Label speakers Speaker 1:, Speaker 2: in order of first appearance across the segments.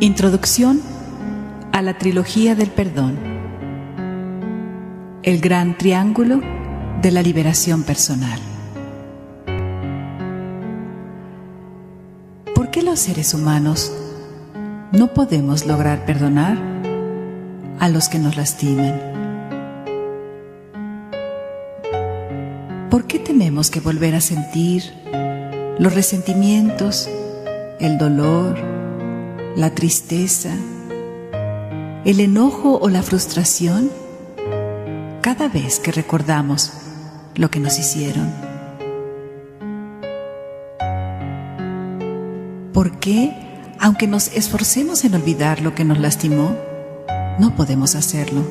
Speaker 1: Introducción a la trilogía del perdón. El gran triángulo de la liberación personal. ¿Por qué los seres humanos no podemos lograr perdonar a los que nos lastiman? ¿Por qué tenemos que volver a sentir los resentimientos, el dolor, la tristeza, el enojo o la frustración cada vez que recordamos lo que nos hicieron? ¿Por qué, aunque nos esforcemos en olvidar lo que nos lastimó, no podemos hacerlo?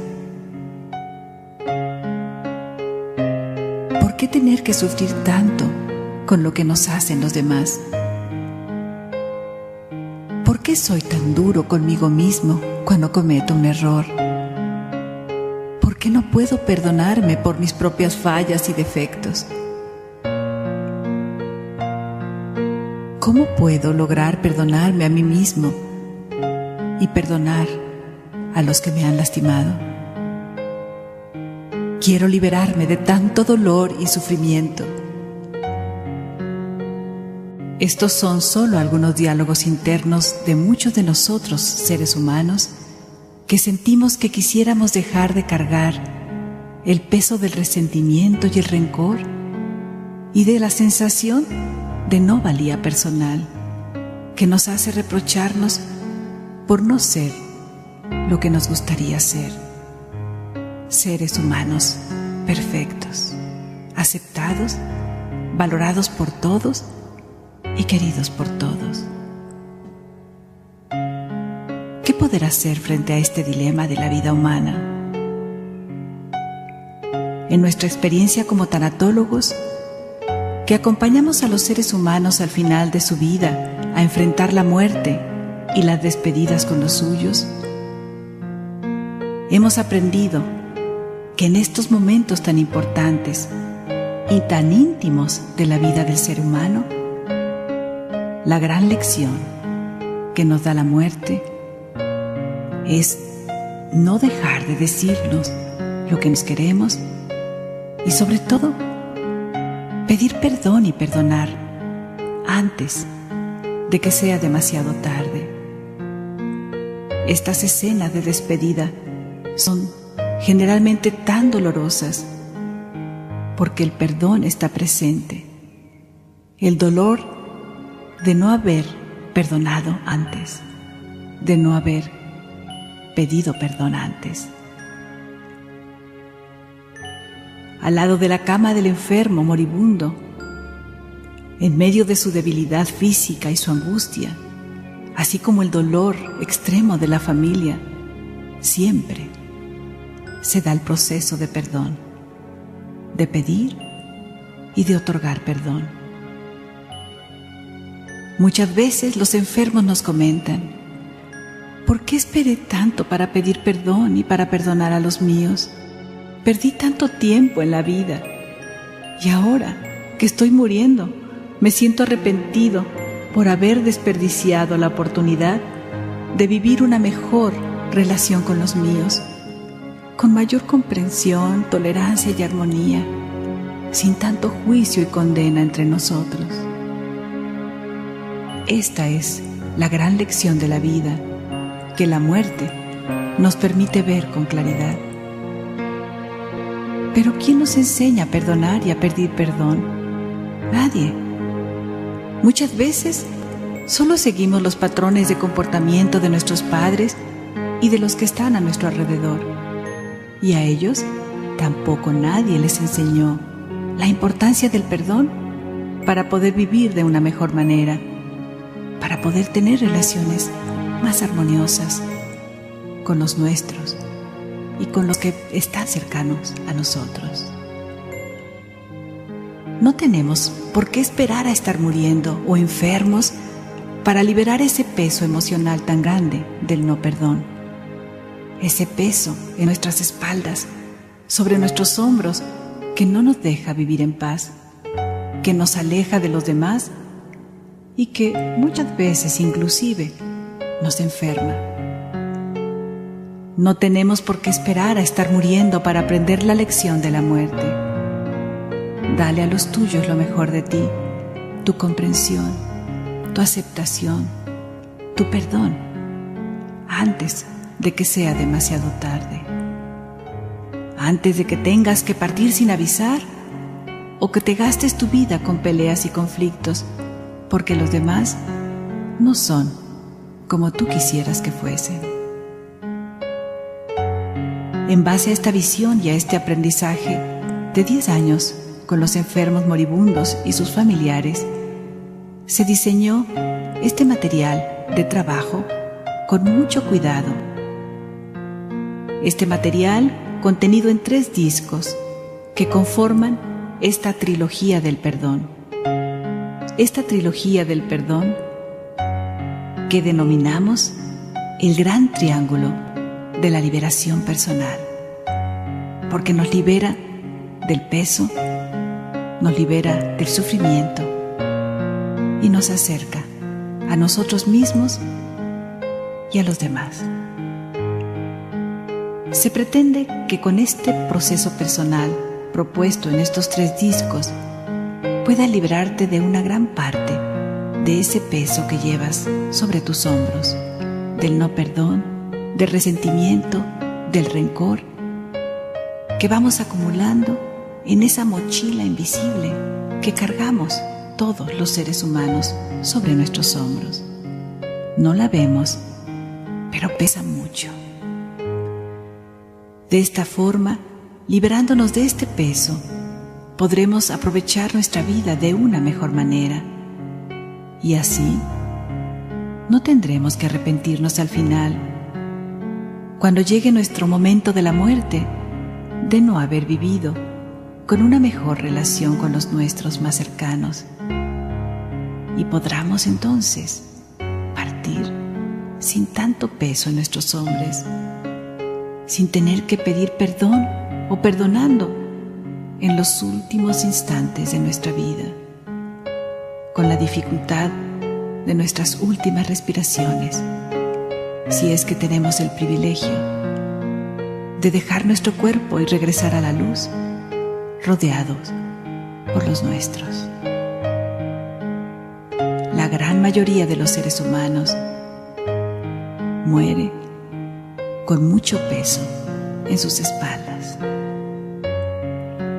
Speaker 1: ¿Por qué tener que sufrir tanto con lo que nos hacen los demás? ¿Por qué soy tan duro conmigo mismo cuando cometo un error? ¿Por qué no puedo perdonarme por mis propias fallas y defectos? ¿Cómo puedo lograr perdonarme a mí mismo y perdonar a los que me han lastimado? Quiero liberarme de tanto dolor y sufrimiento. Estos son solo algunos diálogos internos de muchos de nosotros, seres humanos, que sentimos que quisiéramos dejar de cargar el peso del resentimiento y el rencor y de la sensación de no valía personal que nos hace reprocharnos por no ser lo que nos gustaría ser. Seres humanos perfectos, aceptados, valorados por todos y queridos por todos. ¿Qué poder hacer frente a este dilema de la vida humana? En nuestra experiencia como tanatólogos, que acompañamos a los seres humanos al final de su vida a enfrentar la muerte y las despedidas con los suyos, hemos aprendido que en estos momentos tan importantes y tan íntimos de la vida del ser humano, la gran lección que nos da la muerte es no dejar de decirnos lo que nos queremos y sobre todo pedir perdón y perdonar antes de que sea demasiado tarde. Estas escenas de despedida son generalmente tan dolorosas porque el perdón está presente. El dolor de no haber perdonado antes, de no haber pedido perdón antes. Al lado de la cama del enfermo moribundo, en medio de su debilidad física y su angustia, así como el dolor extremo de la familia, siempre se da el proceso de perdón, de pedir y de otorgar perdón. Muchas veces los enfermos nos comentan: ¿por qué esperé tanto para pedir perdón y para perdonar a los míos? Perdí tanto tiempo en la vida y ahora que estoy muriendo me siento arrepentido por haber desperdiciado la oportunidad de vivir una mejor relación con los míos, con mayor comprensión, tolerancia y armonía, sin tanto juicio y condena entre nosotros. Esta es la gran lección de la vida, que la muerte nos permite ver con claridad. Pero ¿quién nos enseña a perdonar y a pedir perdón? Nadie. Muchas veces solo seguimos los patrones de comportamiento de nuestros padres y de los que están a nuestro alrededor. Y a ellos tampoco nadie les enseñó la importancia del perdón para poder vivir de una mejor manera, para poder tener relaciones más armoniosas con los nuestros y con los que están cercanos a nosotros. No tenemos por qué esperar a estar muriendo o enfermos para liberar ese peso emocional tan grande del no perdón. Ese peso en nuestras espaldas, sobre nuestros hombros, que no nos deja vivir en paz, que nos aleja de los demás y que muchas veces inclusive nos enferma. No tenemos por qué esperar a estar muriendo para aprender la lección de la muerte. Dale a los tuyos lo mejor de ti, tu comprensión, tu aceptación, tu perdón, antes de que sea demasiado tarde. Antes de que tengas que partir sin avisar o que te gastes tu vida con peleas y conflictos, porque los demás no son como tú quisieras que fuesen. En base a esta visión y a este aprendizaje de 10 años con los enfermos moribundos y sus familiares, se diseñó este material de trabajo con mucho cuidado. Este material contenido en 3 discos que conforman esta trilogía del perdón. Esta trilogía del perdón que denominamos el Gran Triángulo de la liberación personal, porque nos libera del peso, nos libera del sufrimiento y nos acerca a nosotros mismos y a los demás. Se pretende que con este proceso personal propuesto en estos 3 discos puedas librarte de una gran parte de ese peso que llevas sobre tus hombros, del no perdón, del resentimiento, del rencor, que vamos acumulando en esa mochila invisible que cargamos todos los seres humanos sobre nuestros hombros. No la vemos, pero pesa mucho. De esta forma, liberándonos de este peso, podremos aprovechar nuestra vida de una mejor manera. Y así, no tendremos que arrepentirnos al final, cuando llegue nuestro momento de la muerte, de no haber vivido con una mejor relación con los nuestros más cercanos. Y podremos entonces partir sin tanto peso en nuestros hombros, sin tener que pedir perdón o perdonando en los últimos instantes de nuestra vida, con la dificultad de nuestras últimas respiraciones, si es que tenemos el privilegio de dejar nuestro cuerpo y regresar a la luz, rodeados por los nuestros. La gran mayoría de los seres humanos muere con mucho peso en sus espaldas.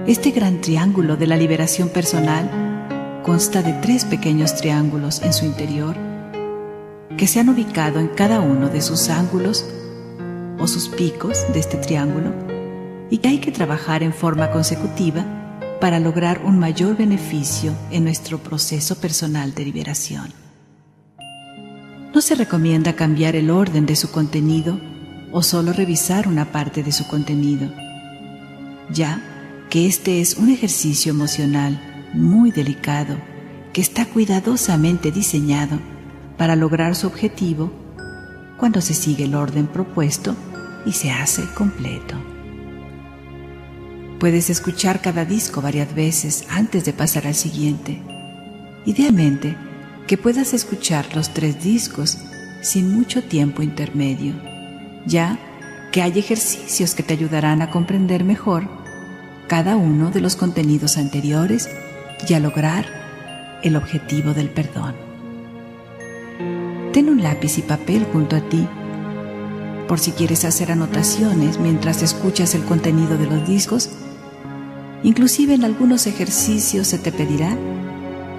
Speaker 1: Este gran triángulo de la liberación personal consta de 3 pequeños triángulos en su interior que se han ubicado en cada uno de sus ángulos o sus picos de este triángulo y que hay que trabajar en forma consecutiva para lograr un mayor beneficio en nuestro proceso personal de liberación. No se recomienda cambiar el orden de su contenido o solo revisar una parte de su contenido, ya que este es un ejercicio emocional muy delicado que está cuidadosamente diseñado para lograr su objetivo cuando se sigue el orden propuesto y se hace completo. Puedes escuchar cada disco varias veces antes de pasar al siguiente. Idealmente, que puedas escuchar los 3 discos sin mucho tiempo intermedio, ya que hay ejercicios que te ayudarán a comprender mejor cada uno de los contenidos anteriores y a lograr el objetivo del perdón. Ten un lápiz y papel junto a ti, por si quieres hacer anotaciones mientras escuchas el contenido de los discos. Inclusive en algunos ejercicios se te pedirá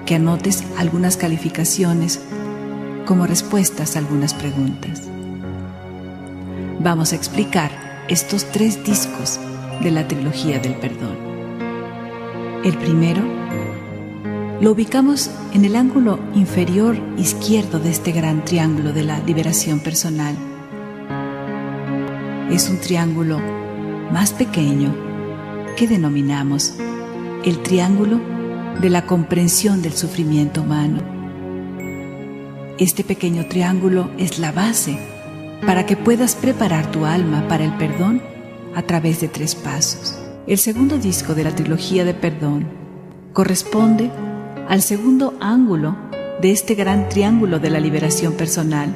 Speaker 1: que anotes algunas calificaciones como respuestas a algunas preguntas. Vamos a explicar estos 3 discos de la trilogía del perdón. El primero lo ubicamos en el ángulo inferior izquierdo de este gran triángulo de la liberación personal. Es un triángulo más pequeño que denominamos el triángulo de la comprensión del sufrimiento humano. Este pequeño triángulo es la base para que puedas preparar tu alma para el perdón a través de 3 pasos. El segundo disco de la trilogía de perdón corresponde al segundo ángulo de este gran triángulo de la liberación personal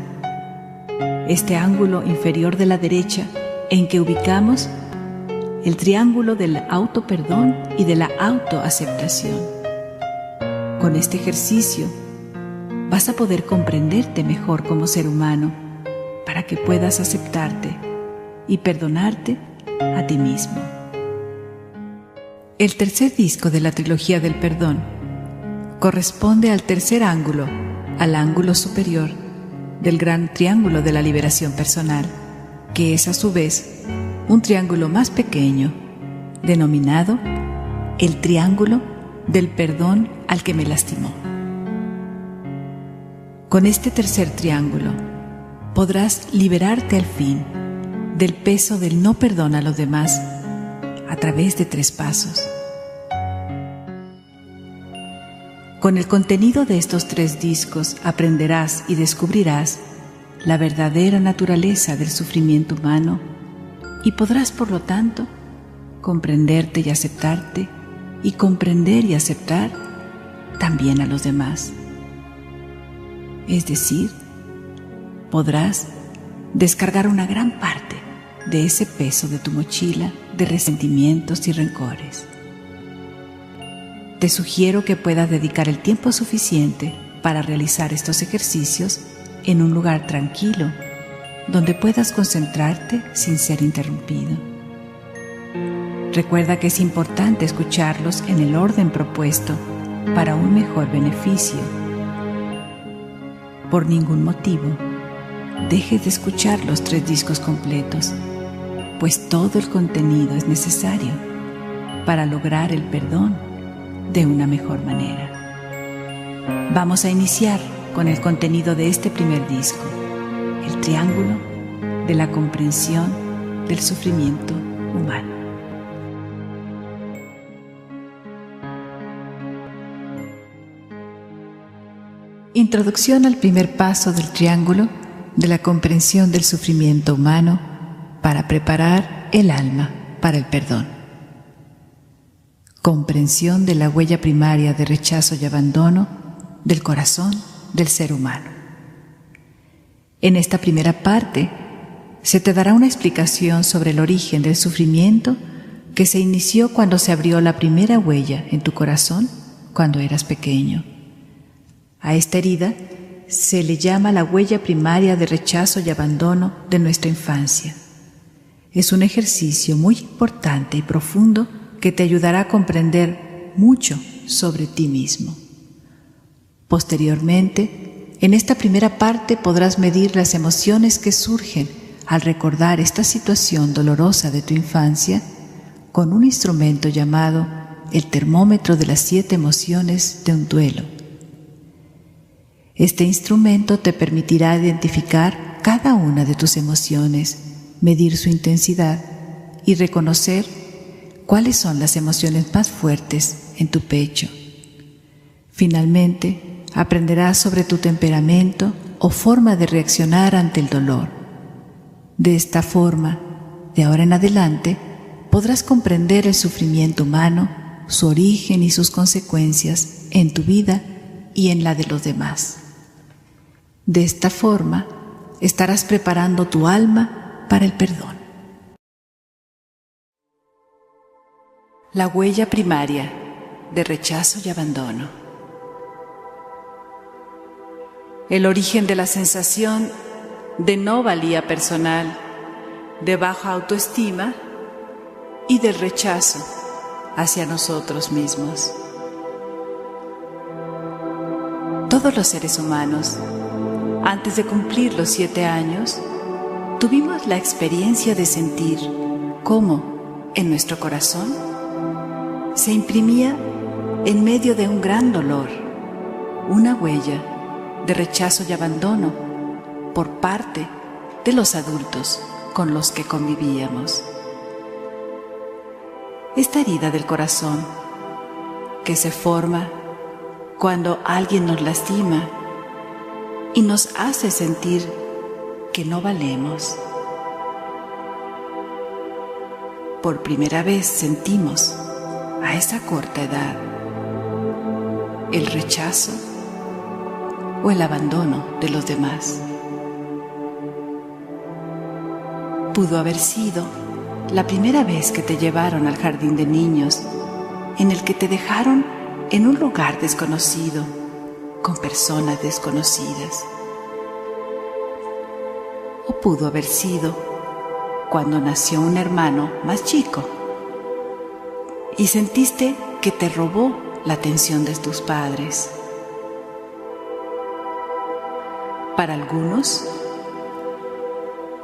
Speaker 1: este ángulo inferior de la derecha en que ubicamos el triángulo del autoperdón y de la autoaceptación. Con este ejercicio vas a poder comprenderte mejor como ser humano para que puedas aceptarte y perdonarte a ti mismo. El tercer disco de la trilogía del perdón corresponde al tercer ángulo, al ángulo superior del gran triángulo de la liberación personal, que es a su vez un triángulo más pequeño, denominado el triángulo del perdón al que me lastimó. Con este tercer triángulo podrás liberarte al fin del peso del no perdón a los demás a través de 3 pasos. Con el contenido de estos 3 discos aprenderás y descubrirás la verdadera naturaleza del sufrimiento humano y podrás, por lo tanto, comprenderte y aceptarte y comprender y aceptar también a los demás. Es decir, podrás descargar una gran parte de ese peso de tu mochila de resentimientos y rencores. Te sugiero que puedas dedicar el tiempo suficiente para realizar estos ejercicios en un lugar tranquilo, donde puedas concentrarte sin ser interrumpido. Recuerda que es importante escucharlos en el orden propuesto para un mejor beneficio. Por ningún motivo, dejes de escuchar los 3 discos completos, pues todo el contenido es necesario para lograr el perdón de una mejor manera. Vamos a iniciar con el contenido de este primer disco, el triángulo de la comprensión del sufrimiento humano. Introducción al primer paso del triángulo de la comprensión del sufrimiento humano para preparar el alma para el perdón. Comprensión de la huella primaria de rechazo y abandono del corazón del ser humano. En esta primera parte se te dará una explicación sobre el origen del sufrimiento que se inició cuando se abrió la primera huella en tu corazón cuando eras pequeño. A esta herida se le llama la huella primaria de rechazo y abandono de nuestra infancia. Es un ejercicio muy importante y profundo que te ayudará a comprender mucho sobre ti mismo. Posteriormente, en esta primera parte podrás medir las emociones que surgen al recordar esta situación dolorosa de tu infancia con un instrumento llamado el termómetro de las 7 emociones de un duelo. Este instrumento te permitirá identificar cada una de tus emociones, medir su intensidad y reconocer cuáles son las emociones más fuertes en tu pecho. Finalmente, aprenderás sobre tu temperamento o forma de reaccionar ante el dolor. De esta forma, de ahora en adelante, podrás comprender el sufrimiento humano, su origen y sus consecuencias en tu vida y en la de los demás. De esta forma, estarás preparando tu alma para el perdón. La huella primaria de rechazo y abandono. El origen de la sensación de no valía personal, de baja autoestima y del rechazo hacia nosotros mismos. Todos los seres humanos, antes de cumplir los 7 años, tuvimos la experiencia de sentir cómo en nuestro corazón se imprimía en medio de un gran dolor una huella de rechazo y abandono por parte de los adultos con los que convivíamos. Esta herida del corazón que se forma cuando alguien nos lastima y nos hace sentir que no valemos. Por primera vez sentimos a esa corta edad el rechazo o el abandono de los demás. Pudo haber sido la primera vez que te llevaron al jardín de niños, en el que te dejaron en un lugar desconocido, con personas desconocidas. O pudo haber sido cuando nació un hermano más chico y sentiste que te robó la atención de tus padres. Para algunos,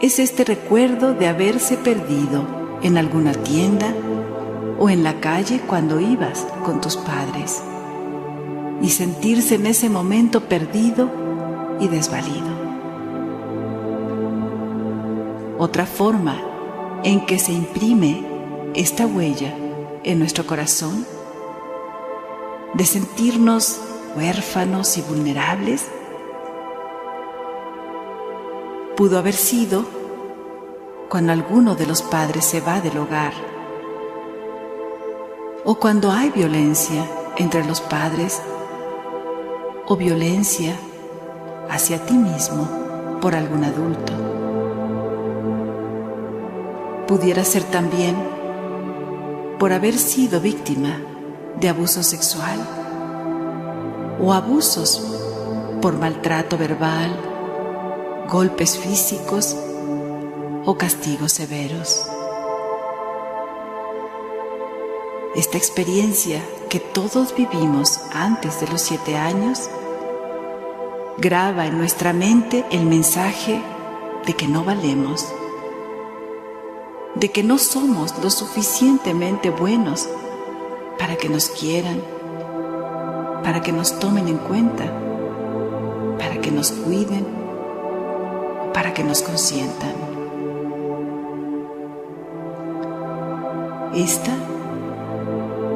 Speaker 1: es este recuerdo de haberse perdido en alguna tienda o en la calle cuando ibas con tus padres y sentirse en ese momento perdido y desvalido. Otra forma en que se imprime esta huella en nuestro corazón de sentirnos huérfanos y vulnerables pudo haber sido cuando alguno de los padres se va del hogar o cuando hay violencia entre los padres o violencia hacia ti mismo por algún adulto. Pudiera ser también por haber sido víctima de abuso sexual o abusos por maltrato verbal, golpes físicos o castigos severos. Esta experiencia que todos vivimos antes de los 7 años graba en nuestra mente el mensaje de que no valemos, de que no somos lo suficientemente buenos para que nos quieran, para que nos tomen en cuenta, para que nos cuiden, para que nos consientan.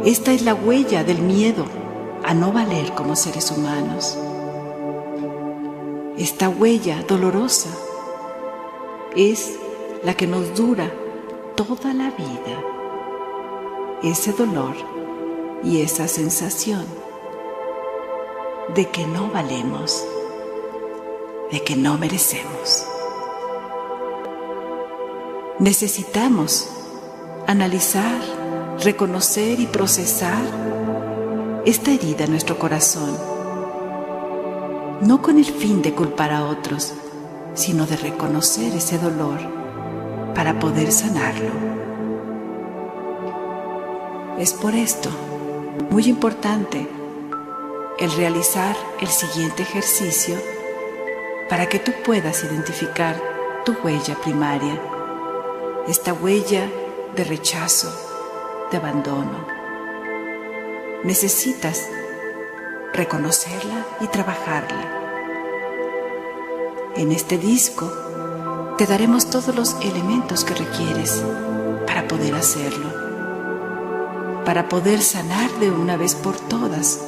Speaker 1: Esta es la huella del miedo a no valer como seres humanos. Esta huella dolorosa es la que nos dura toda la vida. Ese dolor y esa sensación de que no valemos, de que no merecemos. Necesitamos analizar, reconocer y procesar esta herida en nuestro corazón, no con el fin de culpar a otros, sino de reconocer ese dolor para poder sanarlo. Es por esto muy importante el realizar el siguiente ejercicio para que tú puedas identificar tu huella primaria, esta huella de rechazo, de abandono. Necesitas reconocerla y trabajarla. En este disco te daremos todos los elementos que requieres para poder hacerlo, para poder sanar de una vez por todas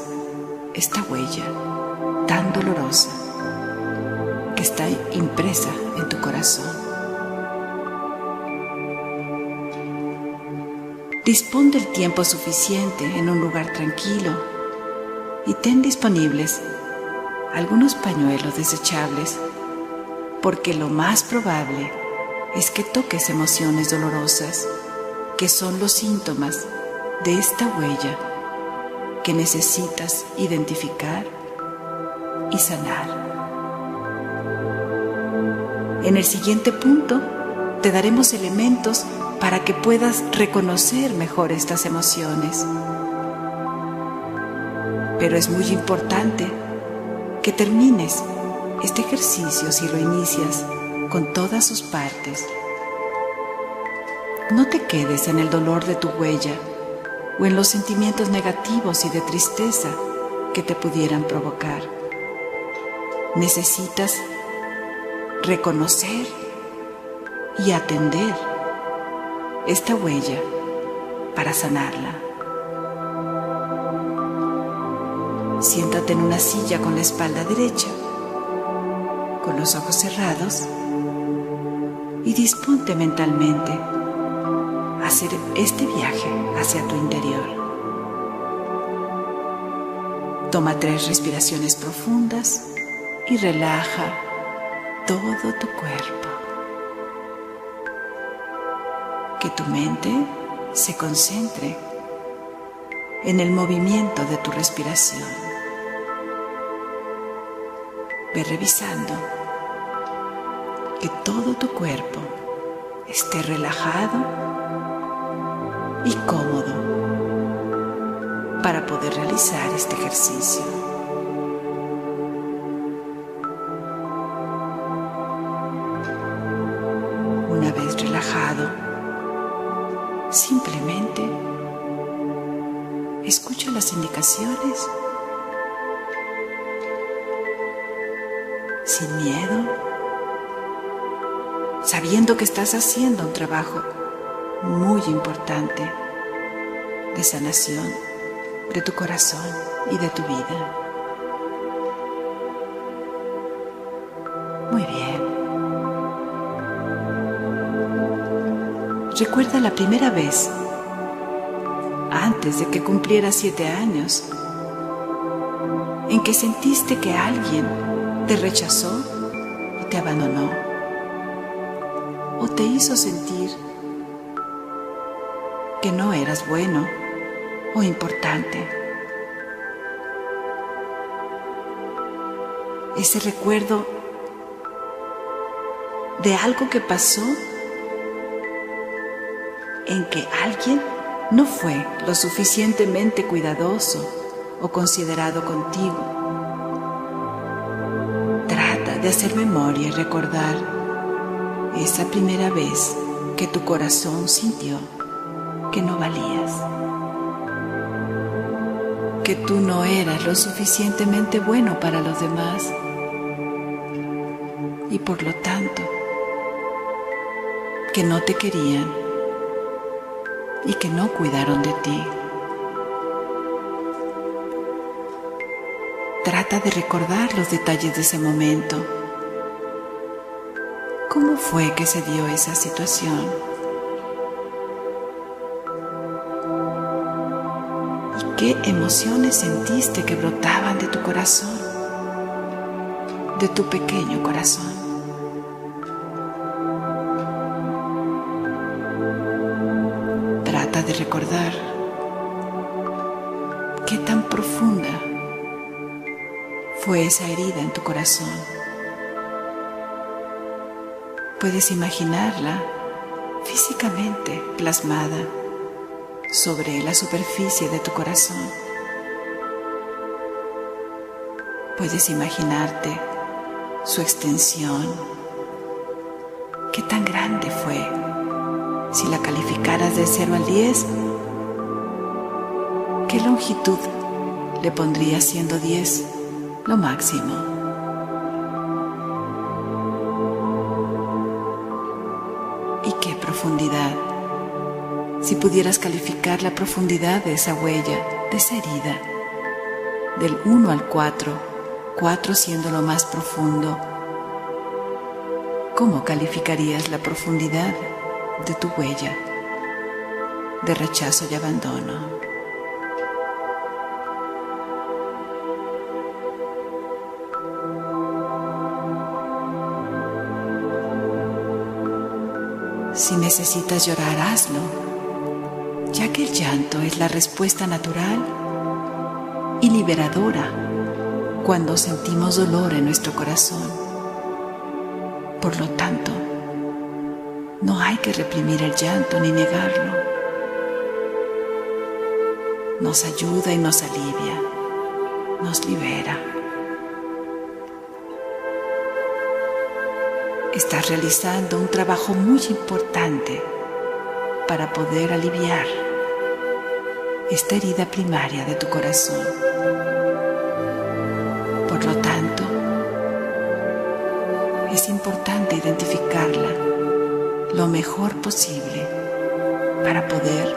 Speaker 1: esta huella tan dolorosa que está impresa en tu corazón. Dispón del tiempo suficiente en un lugar tranquilo y ten disponibles algunos pañuelos desechables, porque lo más probable es que toques emociones dolorosas, que son los síntomas de esta huella que necesitas identificar y sanar. En el siguiente punto te daremos elementos para que puedas reconocer mejor estas emociones. Pero es muy importante que termines este ejercicio, si lo inicias, con todas sus partes. No te quedes en el dolor de tu huella o en los sentimientos negativos y de tristeza que te pudieran provocar. Necesitas reconocer y atender esta huella para sanarla. Siéntate en una silla con la espalda derecha, con los ojos cerrados, y disponte mentalmente a hacer este viaje hacia tu interior. Toma 3 respiraciones profundas y relaja todo tu cuerpo. que tu mente se concentre en el movimiento de tu respiración. Ve revisando que todo tu cuerpo esté relajado y cómodo para poder realizar este ejercicio. Una vez relajado, simplemente escucha las indicaciones sin miedo, sabiendo que estás haciendo un trabajo muy importante de sanación de tu corazón y de tu vida. Muy bien. Recuerda la primera vez, antes de que cumplieras 7 años, en que sentiste que alguien te rechazó y te abandonó, o te hizo sentir que no eras bueno o importante. Ese recuerdo de algo que pasó en que alguien no fue lo suficientemente cuidadoso o considerado contigo. Trata de hacer memoria y recordar esa primera vez que tu corazón sintió que no valías, que tú no eras lo suficientemente bueno para los demás y por lo tanto que no te querían y que no cuidaron de ti. Trata de recordar los detalles de ese momento. ¿Cómo fue que se dio esa situación? ¿Y qué emociones sentiste que brotaban de tu corazón, de tu pequeño corazón? Trata de recordar qué tan profunda fue esa herida en tu corazón. Puedes imaginarla físicamente plasmada sobre la superficie de tu corazón. Puedes imaginarte su extensión. ¿Qué tan grande fue? Si la calificaras de 0 al 10, ¿qué longitud le pondrías siendo 10 lo máximo? ¿Y qué profundidad? Si pudieras calificar la profundidad de esa huella, de esa herida, del 1 al 4, 4 siendo lo más profundo, ¿cómo calificarías la profundidad de tu huella de rechazo y abandono? Si necesitas llorar, hazlo, ya que el llanto es la respuesta natural y liberadora cuando sentimos dolor en nuestro corazón. Por lo tanto, no hay que reprimir el llanto ni negarlo. Nos ayuda y nos alivia, nos libera. Estás realizando un trabajo muy importante para poder aliviar esta herida primaria de tu corazón. Por lo tanto, es importante identificarla lo mejor posible para poder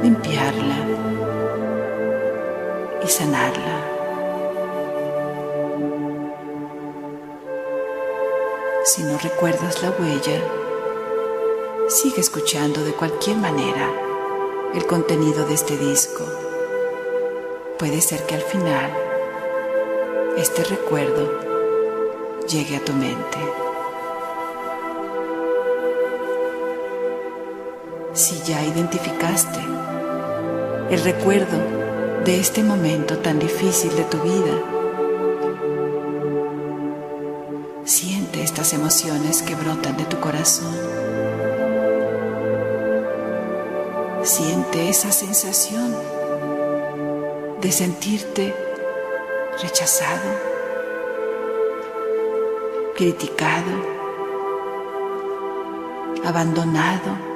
Speaker 1: limpiarla y sanarla. Si no recuerdas la huella, sigue escuchando de cualquier manera el contenido de este disco. Puede ser que al final este recuerdo llegue a tu mente. Si ya identificaste el recuerdo de este momento tan difícil de tu vida, siente estas emociones que brotan de tu corazón. Siente esa sensación de sentirte rechazado, criticado, abandonado,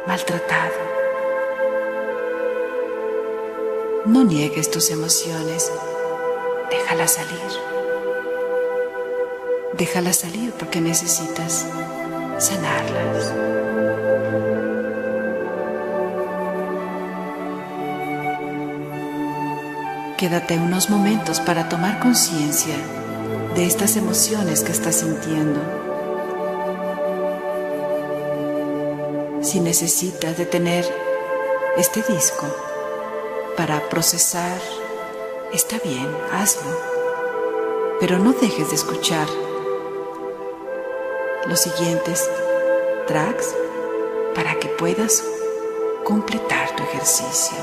Speaker 1: maltratado. No niegues tus emociones, déjalas salir. Déjalas salir porque necesitas sanarlas. Quédate unos momentos para tomar conciencia de estas emociones que estás sintiendo. Si necesitas detener este disco para procesar, está bien, hazlo, pero no dejes de escuchar los siguientes tracks para que puedas completar tu ejercicio.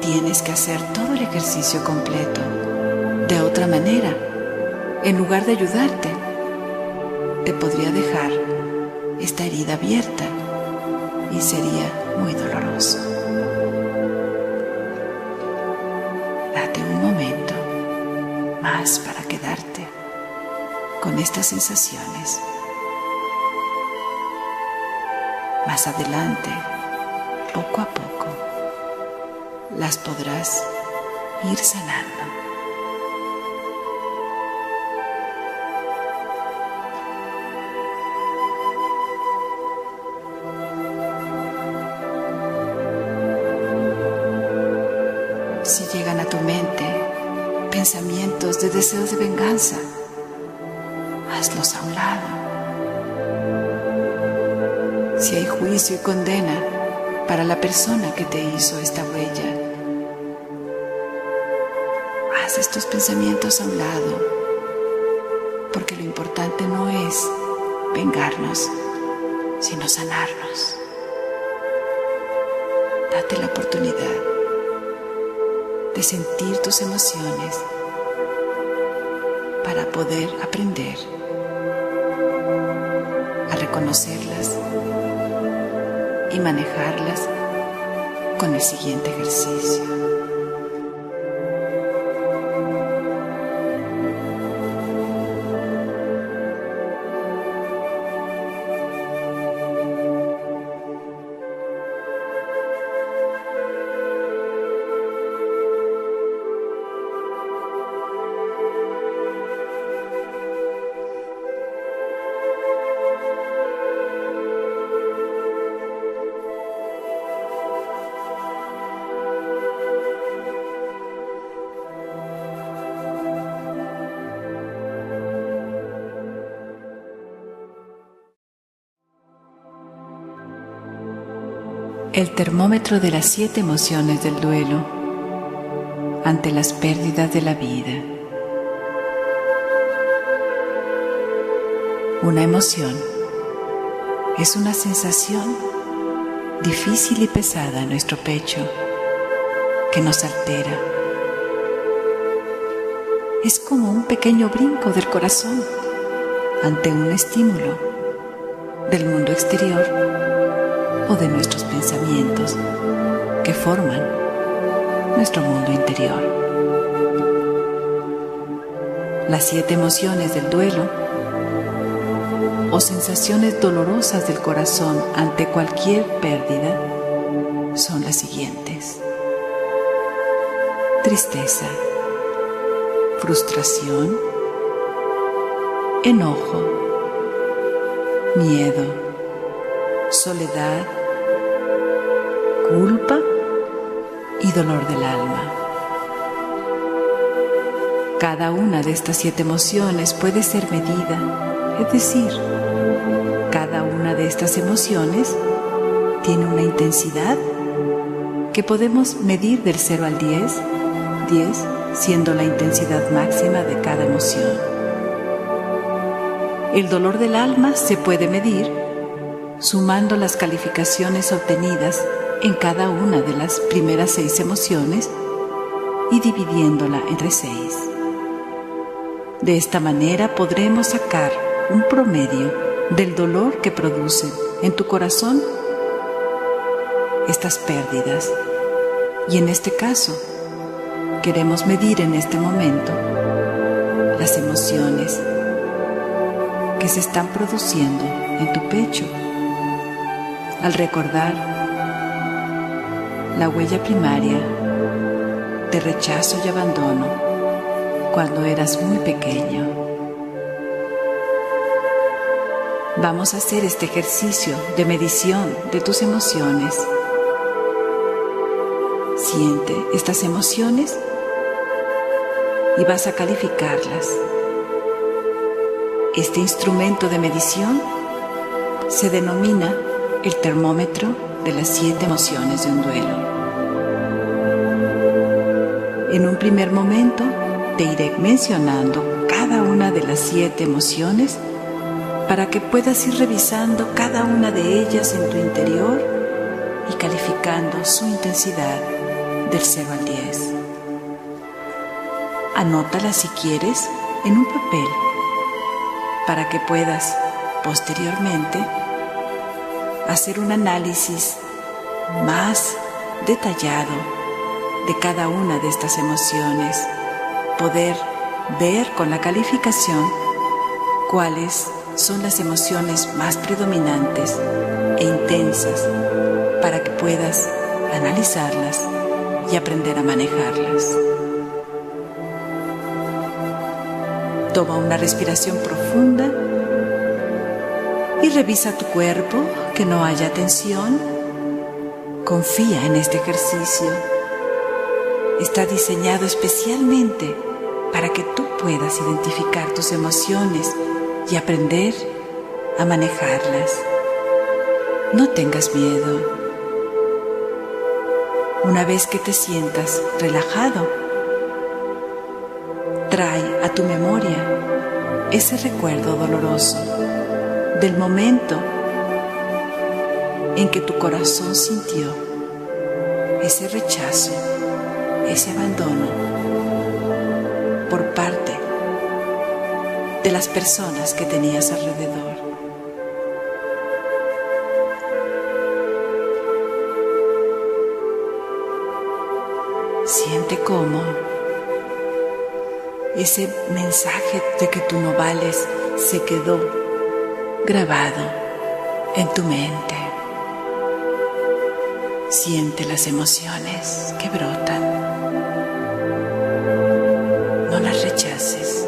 Speaker 1: Tienes que hacer todo el ejercicio completo. De otra manera, en lugar de ayudarte, te podría dejar esta herida abierta y sería muy doloroso. Date un momento más para quedarte con estas sensaciones. Más adelante, poco a poco, las podrás ir sanando. Si llegan a tu mente pensamientos de deseos de venganza, hazlos a un lado. Si hay juicio y condena para la persona que te hizo esta huella, haz estos pensamientos a un lado, porque lo importante no es vengarnos, sino sanarnos. Date la oportunidad de sentir tus emociones para poder aprender a reconocerlas y manejarlas con el siguiente ejercicio. El termómetro de las 7 emociones del duelo ante las pérdidas de la vida. Una emoción es una sensación difícil y pesada en nuestro pecho que nos altera. Es como un pequeño brinco del corazón ante un estímulo del mundo exterior o de nuestros pensamientos que forman nuestro mundo interior. Las 7 emociones del duelo o sensaciones dolorosas del corazón ante cualquier pérdida son las siguientes: tristeza, frustración, enojo, miedo, soledad, culpa y dolor del alma. Cada una de estas 7 emociones puede ser medida, es decir, cada una de estas emociones tiene una intensidad que podemos medir del 0 al 10, 10 siendo la intensidad máxima de cada emoción. El dolor del alma se puede medir sumando las calificaciones obtenidas en cada una de las primeras 6 emociones y dividiéndola entre 6. De esta manera podremos sacar un promedio del dolor que producen en tu corazón estas pérdidas. Y en este caso, queremos medir en este momento las emociones que se están produciendo en tu pecho al recordar la huella primaria de rechazo y abandono cuando eras muy pequeño. Vamos a hacer este ejercicio de medición de tus emociones. Siente estas emociones y vas a calificarlas. Este instrumento de medición se denomina el termómetro de las 7 emociones de un duelo. En un primer momento te iré mencionando cada una de las 7 emociones para que puedas ir revisando cada una de ellas en tu interior y calificando su intensidad del 0 al 10. Anótalas si quieres en un papel para que puedas posteriormente hacer un análisis más detallado de cada una de estas emociones, poder ver con la calificación cuáles son las emociones más predominantes e intensas para que puedas analizarlas y aprender a manejarlas. Toma una respiración profunda y revisa tu cuerpo, que no haya tensión. Confía en este ejercicio. Está diseñado especialmente para que tú puedas identificar tus emociones y aprender a manejarlas. No tengas miedo. Una vez que te sientas relajado, trae a tu memoria ese recuerdo doloroso del momento en que tu corazón sintió ese rechazo, ese abandono por parte de las personas que tenías alrededor. Siente cómo ese mensaje de que tú no vales se quedó grabado en tu mente. Siente las emociones que brotan. No las rechaces.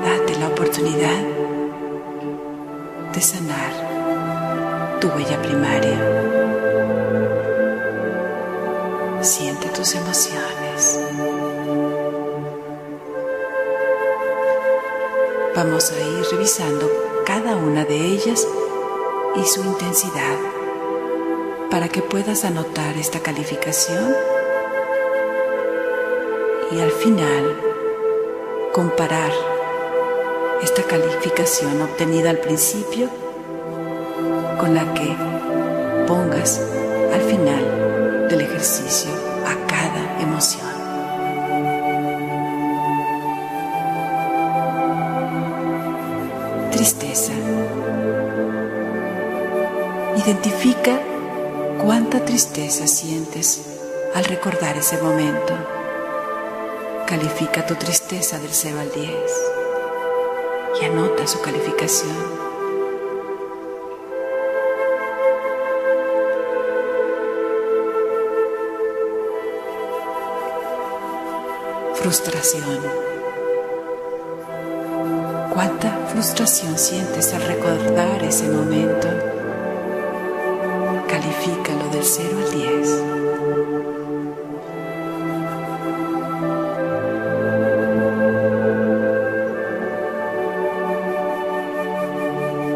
Speaker 1: Date la oportunidad de sanar tu huella primaria. Siente tus emociones. Vamos a ir revisando cada una de ellas y su intensidad para que puedas anotar esta calificación y al final comparar esta calificación obtenida al principio con la que pongas al final del ejercicio a cada emoción. Tristeza. Identifica cuánta tristeza sientes al recordar ese momento. Califica tu tristeza del 0 al 10 y anota su calificación. Frustración. ¿Cuánta frustración sientes al recordar ese momento? Califícalo del 0 al 10.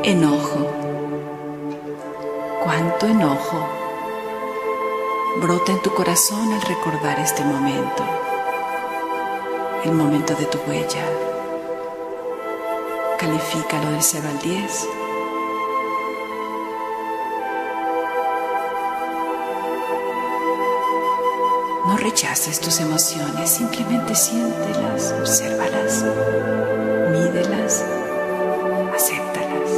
Speaker 1: Enojo. ¿Cuánto enojo brota en tu corazón al recordar este momento? El momento de tu huella. Califícalo del 0 al 10. No rechaces tus emociones, simplemente siéntelas, obsérvalas, mídelas, acéptalas.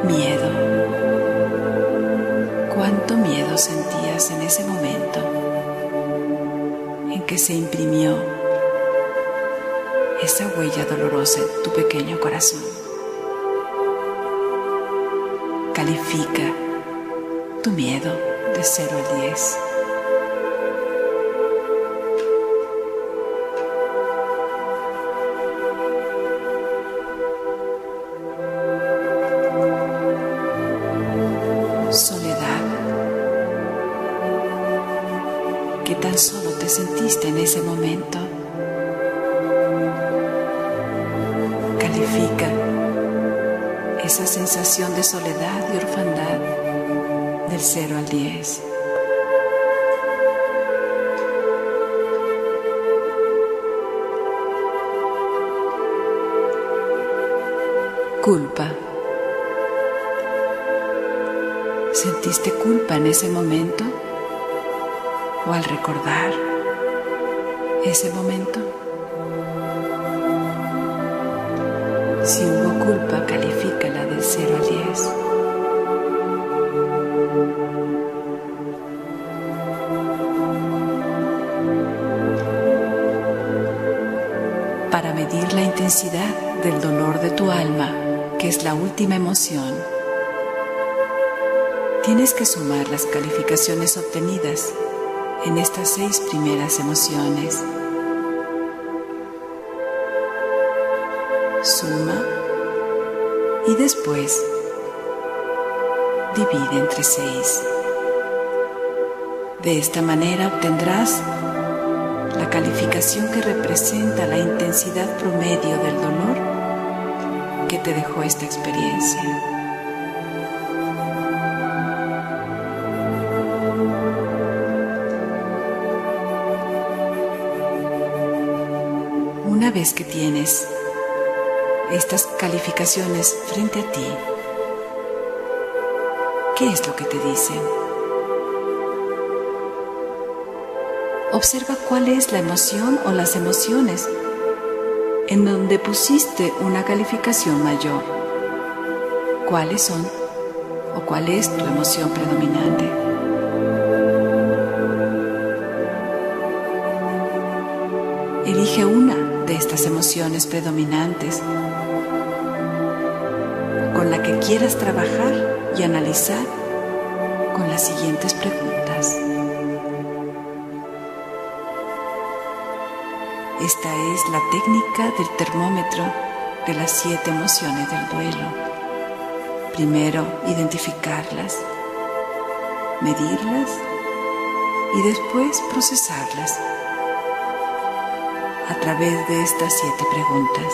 Speaker 1: Miedo. ¿Cuánto miedo sentías en ese momento en que se imprimió esa huella dolorosa en tu pequeño corazón? Califica tu miedo de 0 al 10. Soledad. ¿Qué tan solo te sentiste en ese momento? Califica esa sensación de soledad y orfandad del 0 al 10. Culpa. ¿Sentiste culpa en ese momento? ¿O al recordar ese momento? Si hubo culpa, califícala del 0 al 10. Para medir la intensidad del dolor de tu alma, que es la última emoción, tienes que sumar las calificaciones obtenidas en estas 6 primeras emociones. Suma y después divide entre 6. De esta manera obtendrás la calificación que representa la intensidad promedio del dolor que te dejó esta experiencia. Una vez que tienes estas calificaciones frente a ti, ¿qué es lo que te dicen? Observa cuál es la emoción o las emociones en donde pusiste una calificación mayor. ¿Cuáles son o cuál es tu emoción predominante? Elige una de estas emociones predominantes con la que quieras trabajar y analizar con las siguientes preguntas. Esta es la técnica del termómetro de las 7 emociones del duelo. Primero, identificarlas, medirlas y después procesarlas a través de estas 7 preguntas.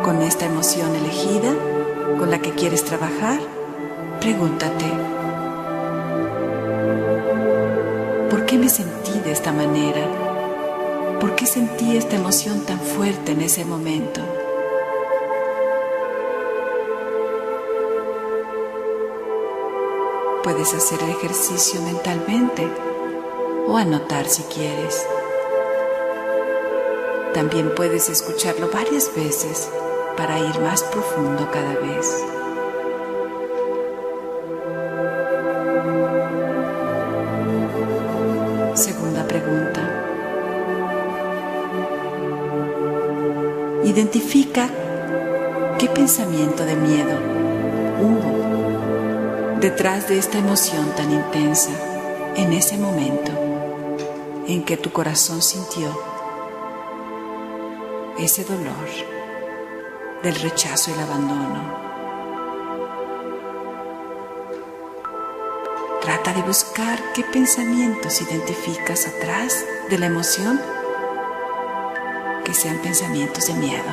Speaker 1: Con esta emoción elegida, con la que quieres trabajar, pregúntate: ¿por qué me sentí de esta manera? ¿Por qué sentí esta emoción tan fuerte en ese momento? Puedes hacer el ejercicio mentalmente o anotar si quieres. También puedes escucharlo varias veces para ir más profundo cada vez. Segunda pregunta. Identifica qué pensamiento de miedo hubo detrás de esta emoción tan intensa en ese momento en que tu corazón sintió ese dolor del rechazo y el abandono. Trata de buscar qué pensamientos identificas atrás de la emoción que sean pensamientos de miedo.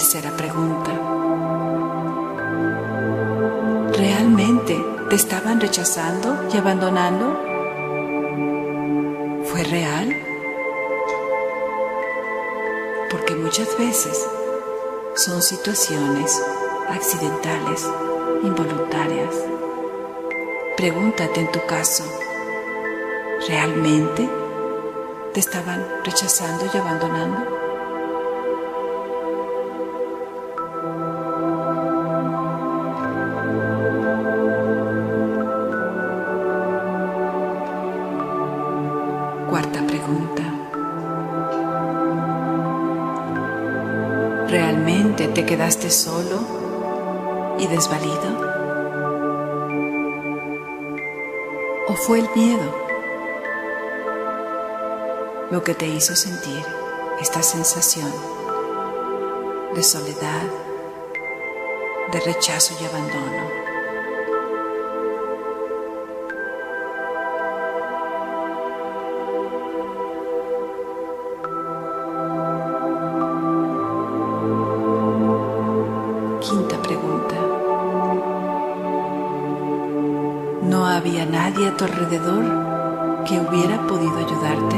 Speaker 1: Tercera pregunta. ¿Realmente te estaban rechazando y abandonando? ¿Fue real? Porque muchas veces son situaciones accidentales, involuntarias. Pregúntate en tu caso, ¿realmente te estaban rechazando y abandonando? Cuarta pregunta. ¿Realmente te quedaste solo y desvalido? ¿O fue el miedo lo que te hizo sentir esta sensación de soledad, de rechazo y abandono? Quinta pregunta. ¿No había nadie a tu alrededor que hubiera podido ayudarte?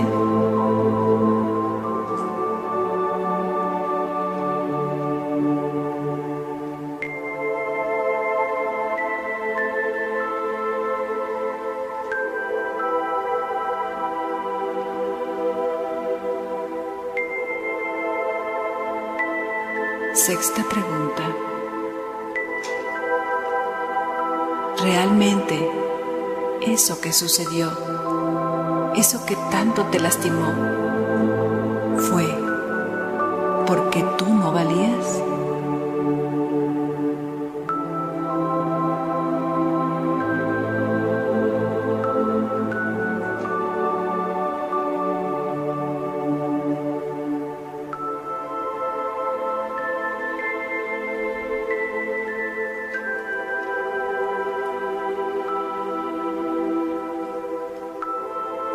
Speaker 1: Sexta pregunta. ¿Realmente eso que sucedió, eso que tanto te lastimó, fue porque tú no valías?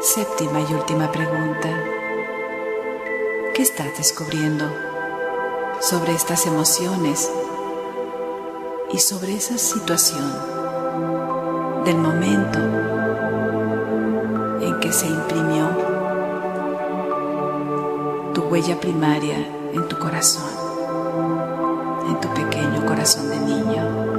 Speaker 1: Séptima y última pregunta. ¿Qué estás descubriendo sobre estas emociones y sobre esa situación del momento en que se imprimió tu huella primaria en tu corazón, en tu pequeño corazón de niño?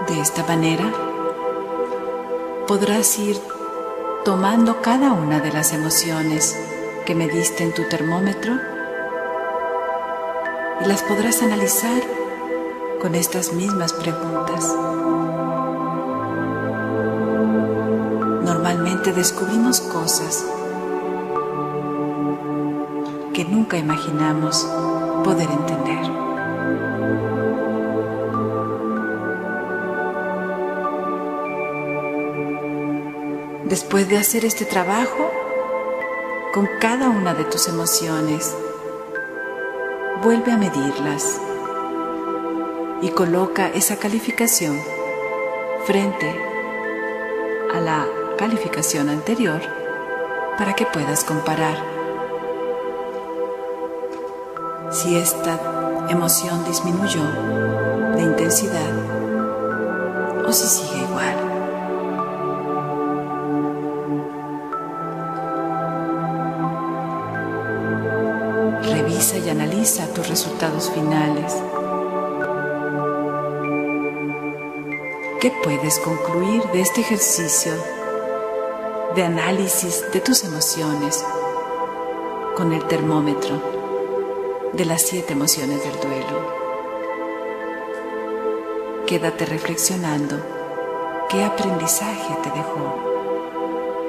Speaker 1: De esta manera podrás ir tomando cada una de las emociones que mediste en tu termómetro y las podrás analizar con estas mismas preguntas. Normalmente descubrimos cosas que nunca imaginamos poder entender. Después de hacer este trabajo con cada una de tus emociones, vuelve a medirlas y coloca esa calificación frente a la calificación anterior para que puedas comparar si esta emoción disminuyó de intensidad o si sigue igual. Revisa y analiza tus resultados finales. ¿Qué puedes concluir de este ejercicio de análisis de tus emociones con el termómetro de las 7 emociones del duelo? Quédate reflexionando qué aprendizaje te dejó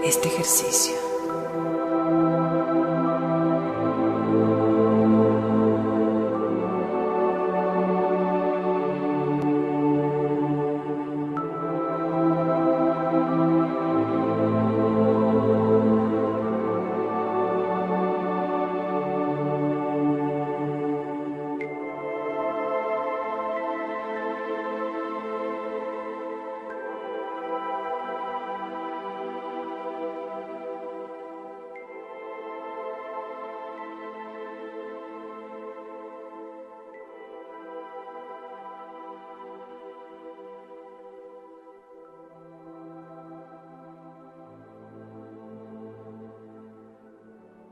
Speaker 1: este ejercicio.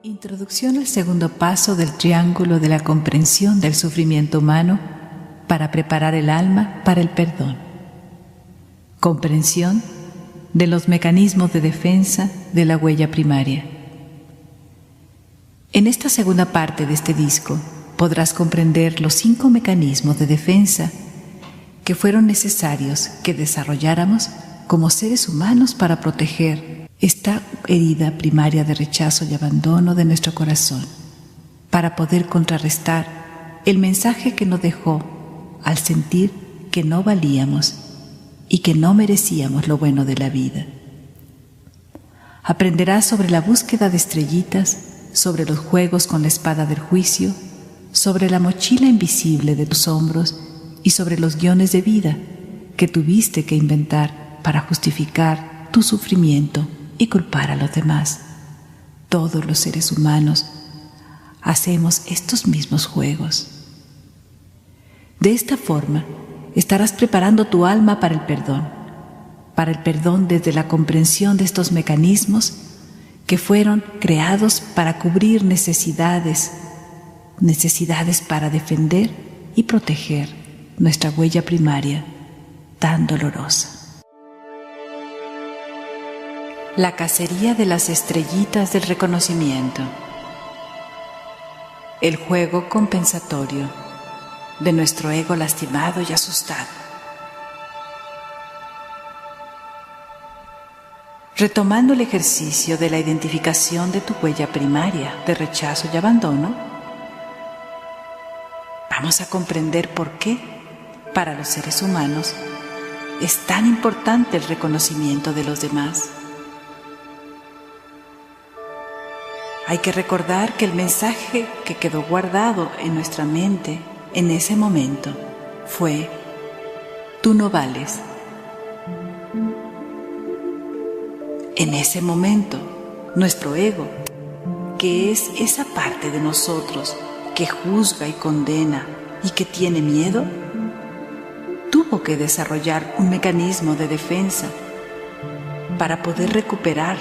Speaker 1: Introducción al segundo paso del triángulo de la comprensión del sufrimiento humano para preparar el alma para el perdón. Comprensión de los mecanismos de defensa de la huella primaria. En esta segunda parte de este disco podrás comprender los 5 mecanismos de defensa que fueron necesarios que desarrolláramos como seres humanos para proteger esta herida primaria de rechazo y abandono de nuestro corazón, para poder contrarrestar el mensaje que nos dejó al sentir que no valíamos y que no merecíamos lo bueno de la vida. Aprenderás sobre la búsqueda de estrellitas, sobre los juegos con la espada del juicio, sobre la mochila invisible de tus hombros y sobre los guiones de vida que tuviste que inventar para justificar tu sufrimiento y culpar a los demás. Todos los seres humanos hacemos estos mismos juegos. De esta forma, estarás preparando tu alma para el perdón desde la comprensión de estos mecanismos que fueron creados para cubrir necesidades para defender y proteger nuestra huella primaria tan dolorosa. La cacería de las estrellitas del reconocimiento. El juego compensatorio de nuestro ego lastimado y asustado. Retomando el ejercicio de la identificación de tu huella primaria de rechazo y abandono, vamos a comprender por qué, para los seres humanos, es tan importante el reconocimiento de los demás. Hay que recordar que el mensaje que quedó guardado en nuestra mente en ese momento fue: tú no vales. En ese momento, nuestro ego, que es esa parte de nosotros que juzga y condena y que tiene miedo, tuvo que desarrollar un mecanismo de defensa para poder recuperar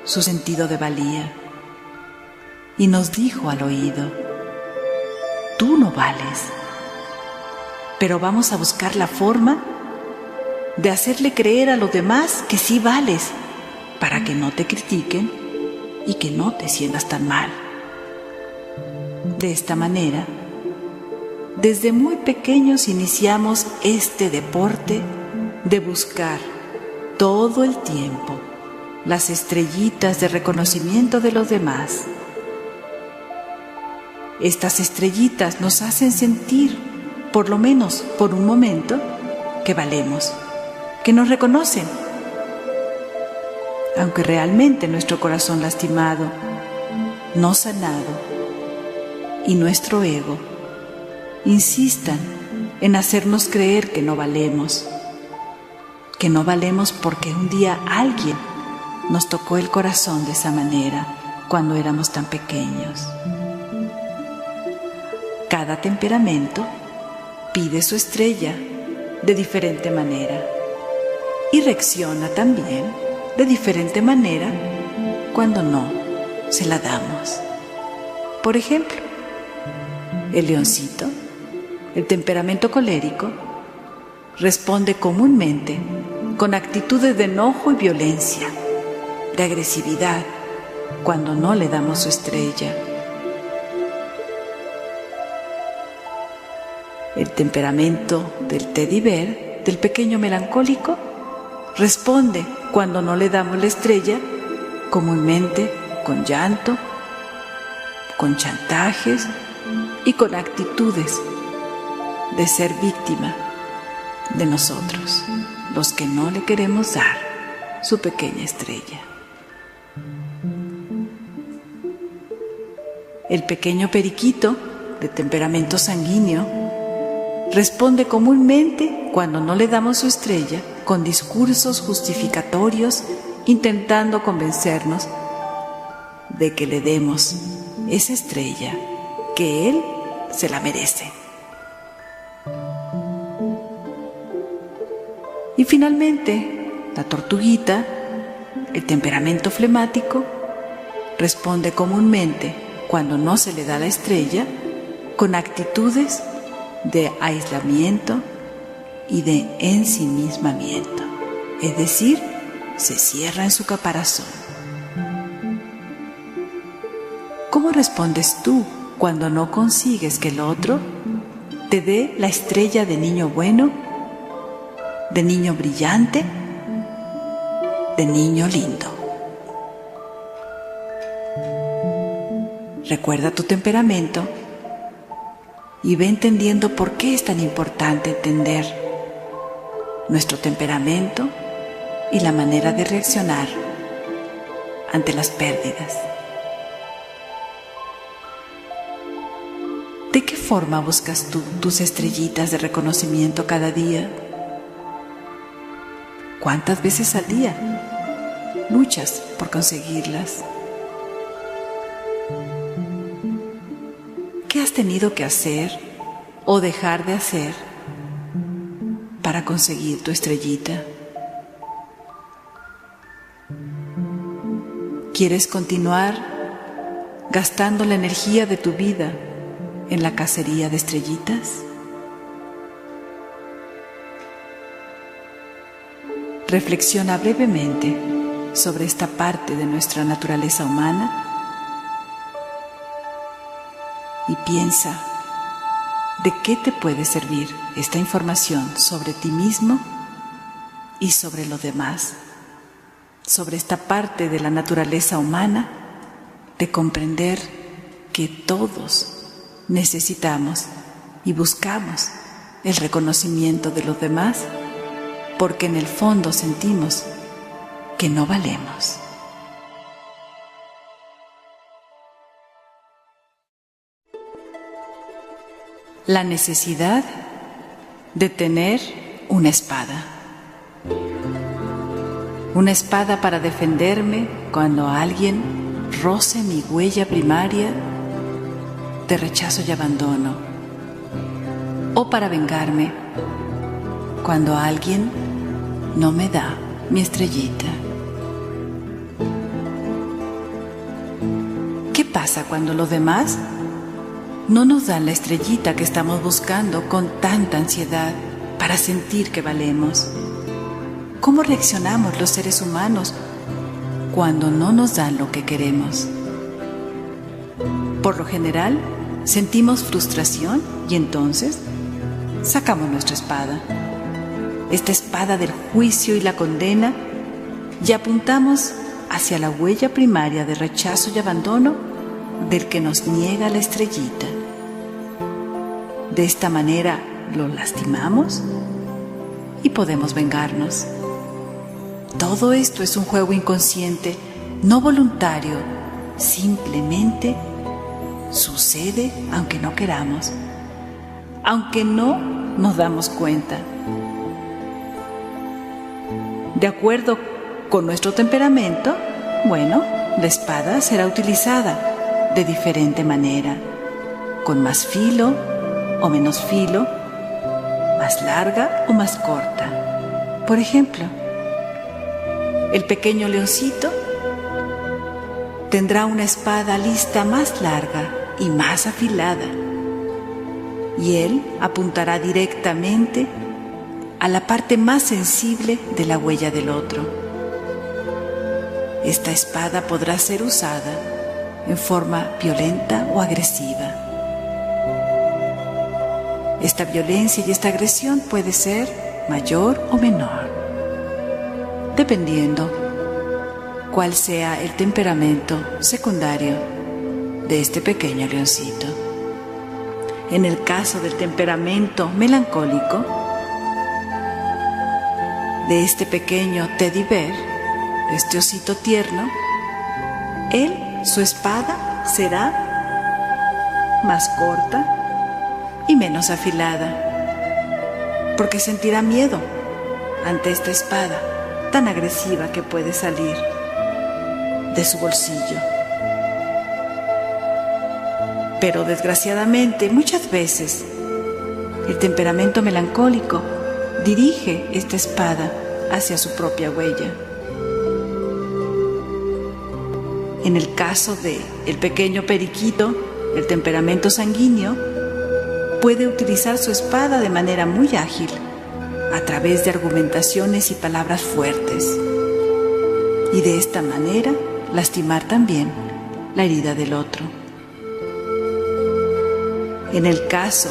Speaker 1: su sentido de valía. Y nos dijo al oído: tú no vales. Pero vamos a buscar la forma de hacerle creer a los demás que sí vales, para que no te critiquen y que no te sientas tan mal. De esta manera, desde muy pequeños iniciamos este deporte de buscar todo el tiempo las estrellitas de reconocimiento de los demás. Estas estrellitas nos hacen sentir, por lo menos por un momento, que valemos, que nos reconocen. Aunque realmente nuestro corazón lastimado, no sanado, y nuestro ego insistan en hacernos creer que no valemos porque un día alguien nos tocó el corazón de esa manera cuando éramos tan pequeños. Cada temperamento pide su estrella de diferente manera y reacciona también de diferente manera cuando no se la damos. Por ejemplo, el leoncito, el temperamento colérico, responde comúnmente con actitudes de enojo y violencia, de agresividad, cuando no le damos su estrella. El temperamento del teddy bear, del pequeño melancólico, responde cuando no le damos la estrella, comúnmente con llanto, con chantajes y con actitudes de ser víctima de nosotros, los que no le queremos dar su pequeña estrella. El pequeño periquito, de temperamento sanguíneo, responde comúnmente cuando no le damos su estrella con discursos justificatorios, intentando convencernos de que le demos esa estrella, que él se la merece. Y finalmente, la tortuguita, el temperamento flemático, responde comúnmente, cuando no se le da la estrella, con actitudes de aislamiento y de ensimismamiento, es decir, se cierra en su caparazón. ¿Cómo respondes tú cuando no consigues que el otro te dé la estrella de niño bueno, de niño brillante, de niño lindo? Recuerda tu temperamento y ve entendiendo por qué es tan importante entender nuestro temperamento y la manera de reaccionar ante las pérdidas. ¿De qué forma buscas tú tus estrellitas de reconocimiento cada día? ¿Cuántas veces al día luchas por conseguirlas? ¿Qué has tenido que hacer o dejar de hacer para conseguir tu estrellita? ¿Quieres continuar gastando la energía de tu vida en la cacería de estrellitas? Reflexiona brevemente sobre esta parte de nuestra naturaleza humana y piensa de qué te puede servir esta información sobre ti mismo y sobre lo demás, sobre esta parte de la naturaleza humana de comprender que todos necesitamos y buscamos el reconocimiento de los demás porque en el fondo sentimos que no valemos. La necesidad de tener una espada. Una espada para defenderme cuando alguien roce mi huella primaria de rechazo y abandono. O para vengarme cuando alguien no me da mi estrellita. ¿Qué pasa cuando los demás no nos dan la estrellita que estamos buscando con tanta ansiedad para sentir que valemos? ¿Cómo reaccionamos los seres humanos cuando no nos dan lo que queremos? Por lo general, sentimos frustración y entonces sacamos nuestra espada, esta espada del juicio y la condena, y apuntamos hacia la huella primaria de rechazo y abandono del que nos niega la estrellita. De esta manera lo lastimamos y podemos vengarnos. Todo esto es un juego inconsciente, no voluntario, simplemente sucede aunque no queramos, aunque no nos damos cuenta. De acuerdo con nuestro temperamento, bueno, la espada será utilizada de diferente manera, con más filo o menos filo, más larga o más corta. Por ejemplo, el pequeño leoncito tendrá una espada lista más larga y más afilada, y él apuntará directamente a la parte más sensible de la huella del otro. Esta espada podrá ser usada en forma violenta o agresiva. Esta violencia y esta agresión puede ser mayor o menor, dependiendo cuál sea el temperamento secundario de este pequeño leoncito. En el caso del temperamento melancólico de este pequeño teddy bear, este osito tierno, su espada será más corta y menos afilada, porque sentirá miedo ante esta espada tan agresiva que puede salir de su bolsillo. Pero desgraciadamente, muchas veces, el temperamento melancólico dirige esta espada hacia su propia huella. En el caso de el pequeño periquito, el temperamento sanguíneo, puede utilizar su espada de manera muy ágil, a través de argumentaciones y palabras fuertes, y de esta manera lastimar también la herida del otro. En el caso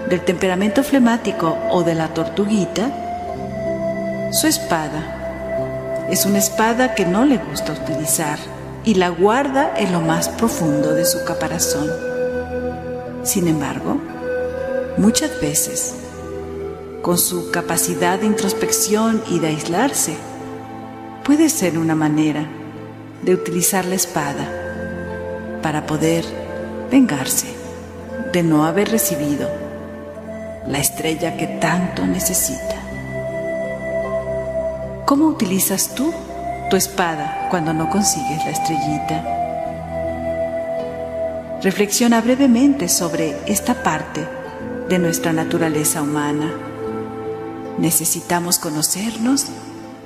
Speaker 1: del temperamento flemático o de la tortuguita, su espada es una espada que no le gusta utilizar y la guarda en lo más profundo de su caparazón. Sin embargo, muchas veces, con su capacidad de introspección y de aislarse, puede ser una manera de utilizar la espada para poder vengarse de no haber recibido la estrella que tanto necesita. ¿Cómo utilizas tú tu espada cuando no consigues la estrellita? Reflexiona brevemente sobre esta parte de nuestra naturaleza humana. Necesitamos conocernos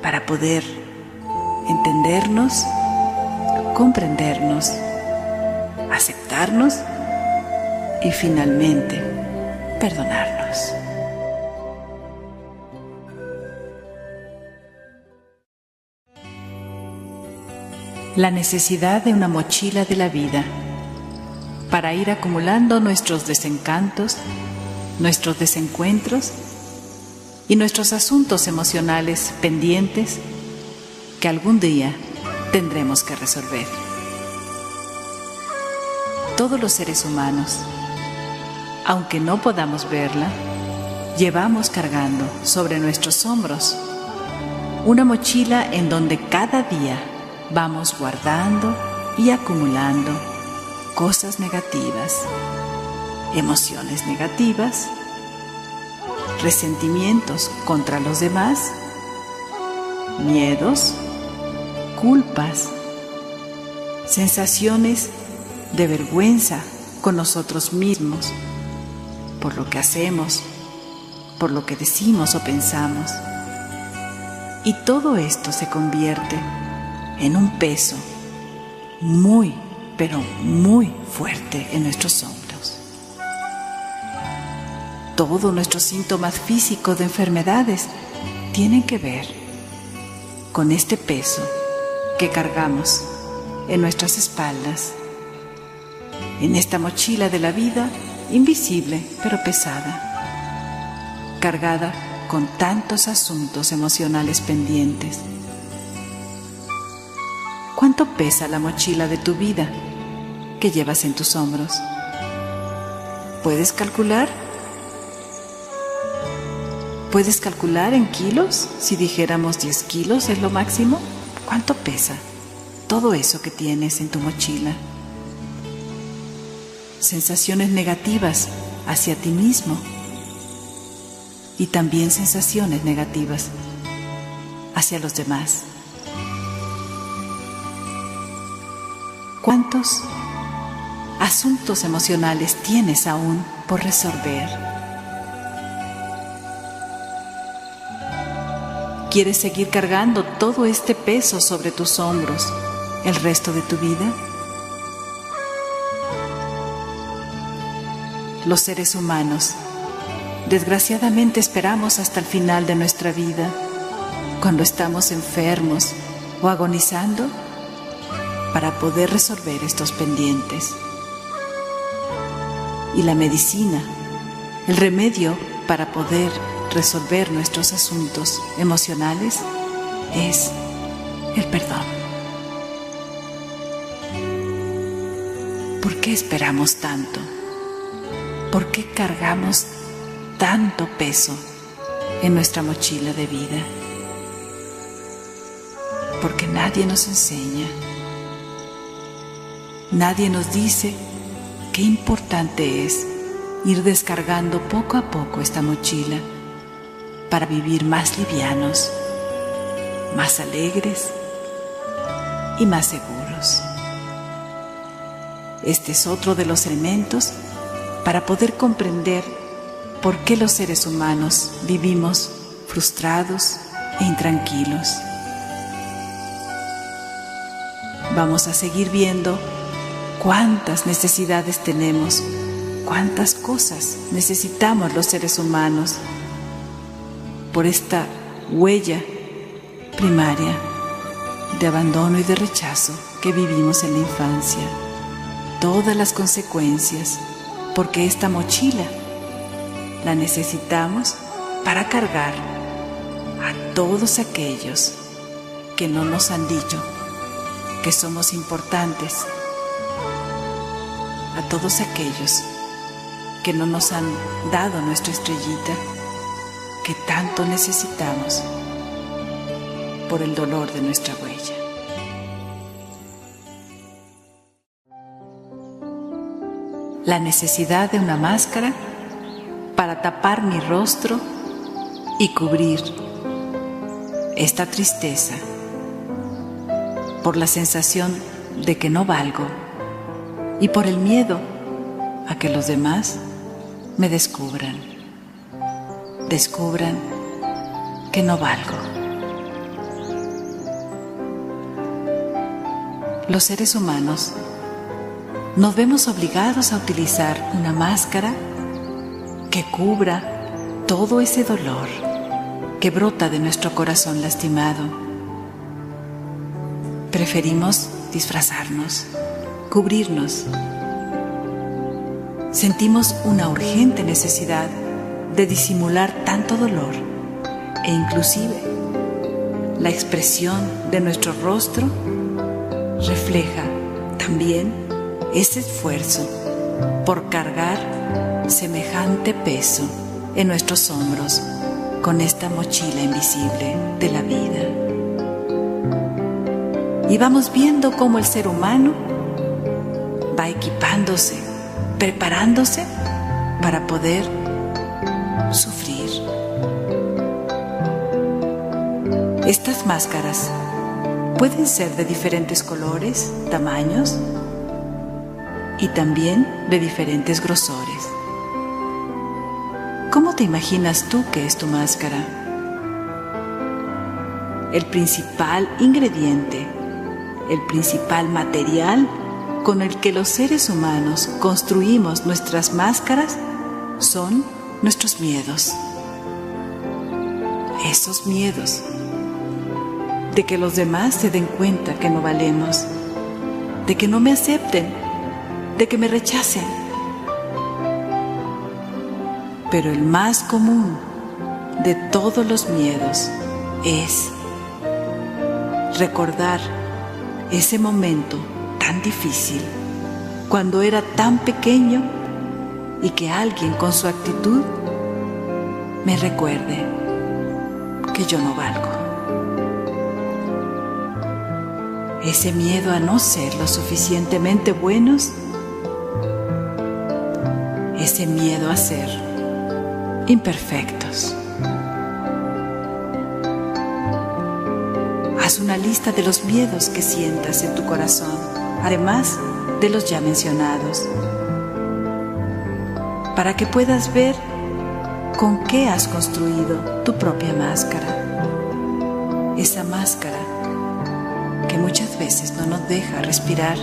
Speaker 1: para poder entendernos, comprendernos, aceptarnos y finalmente perdonarnos. La necesidad de una mochila de la vida para ir acumulando nuestros desencantos, nuestros desencuentros y nuestros asuntos emocionales pendientes que algún día tendremos que resolver. Todos los seres humanos, aunque no podamos verla, llevamos cargando sobre nuestros hombros una mochila en donde cada día vamos guardando y acumulando cosas negativas, emociones negativas, resentimientos contra los demás, miedos, culpas, sensaciones de vergüenza con nosotros mismos, por lo que hacemos, por lo que decimos o pensamos. Y todo esto se convierte en un peso muy, pero muy fuerte en nuestros hombros. Todos nuestros síntomas físicos de enfermedades tienen que ver con este peso que cargamos en nuestras espaldas, en esta mochila de la vida, invisible pero pesada, cargada con tantos asuntos emocionales pendientes. ¿Cuánto pesa la mochila de tu vida que llevas en tus hombros? ¿Puedes calcular? ¿Puedes calcular en kilos? Si dijéramos 10 kilos es lo máximo, ¿cuánto pesa todo eso que tienes en tu mochila? Sensaciones negativas hacia ti mismo y también sensaciones negativas hacia los demás. ¿Cuántos asuntos emocionales tienes aún por resolver? ¿Quieres seguir cargando todo este peso sobre tus hombros el resto de tu vida? Los seres humanos, desgraciadamente, esperamos hasta el final de nuestra vida, cuando estamos enfermos o agonizando, para poder resolver estos pendientes. Y la medicina, el remedio para poder resolver nuestros asuntos emocionales, es el perdón. ¿Por qué esperamos tanto? ¿Por qué cargamos tanto peso en nuestra mochila de vida? Porque nadie nos enseña, nadie nos dice qué importante es ir descargando poco a poco esta mochila para vivir más livianos, más alegres y más seguros. Este es otro de los elementos para poder comprender por qué los seres humanos vivimos frustrados e intranquilos. vamos a seguir viendo cuántas necesidades tenemos, cuántas cosas necesitamos los seres humanos por esta huella primaria de abandono y de rechazo que vivimos en la infancia. Todas las consecuencias, porque esta mochila la necesitamos para cargar a todos aquellos que no nos han dicho que somos importantes, a todos aquellos que no nos han dado nuestra estrellita que tanto necesitamos por el dolor de nuestra huella. La necesidad de una máscara para tapar mi rostro y cubrir esta tristeza por la sensación de que no valgo y por el miedo a que los demás me descubran que no valgo. Los seres humanos nos vemos obligados a utilizar una máscara que cubra todo ese dolor que brota de nuestro corazón lastimado. Preferimos disfrazarnos, cubrirnos. Sentimos una urgente necesidad de disimular tanto dolor e inclusive la expresión de nuestro rostro refleja también ese esfuerzo por cargar semejante peso en nuestros hombros con esta mochila invisible de la vida. Y vamos viendo cómo el ser humano va equipándose, preparándose para poder sufrir. Estas máscaras pueden ser de diferentes colores, tamaños y también de diferentes grosores. ¿Cómo te imaginas tú que es tu máscara? El principal ingrediente, el principal material con el que los seres humanos construimos nuestras máscaras son nuestros miedos. Esos miedos de que los demás se den cuenta que no valemos, de que no me acepten, de que me rechacen. Pero el más común de todos los miedos es recordar ese momento tan difícil, cuando era tan pequeño y que alguien con su actitud me recuerde que yo no valgo. Ese miedo a no ser lo suficientemente buenos, ese miedo a ser imperfectos. Haz una lista de los miedos que sientas en tu corazón, además de los ya mencionados, para que puedas ver con qué has construido tu propia máscara. Esa máscara que muchas veces no nos deja respirar,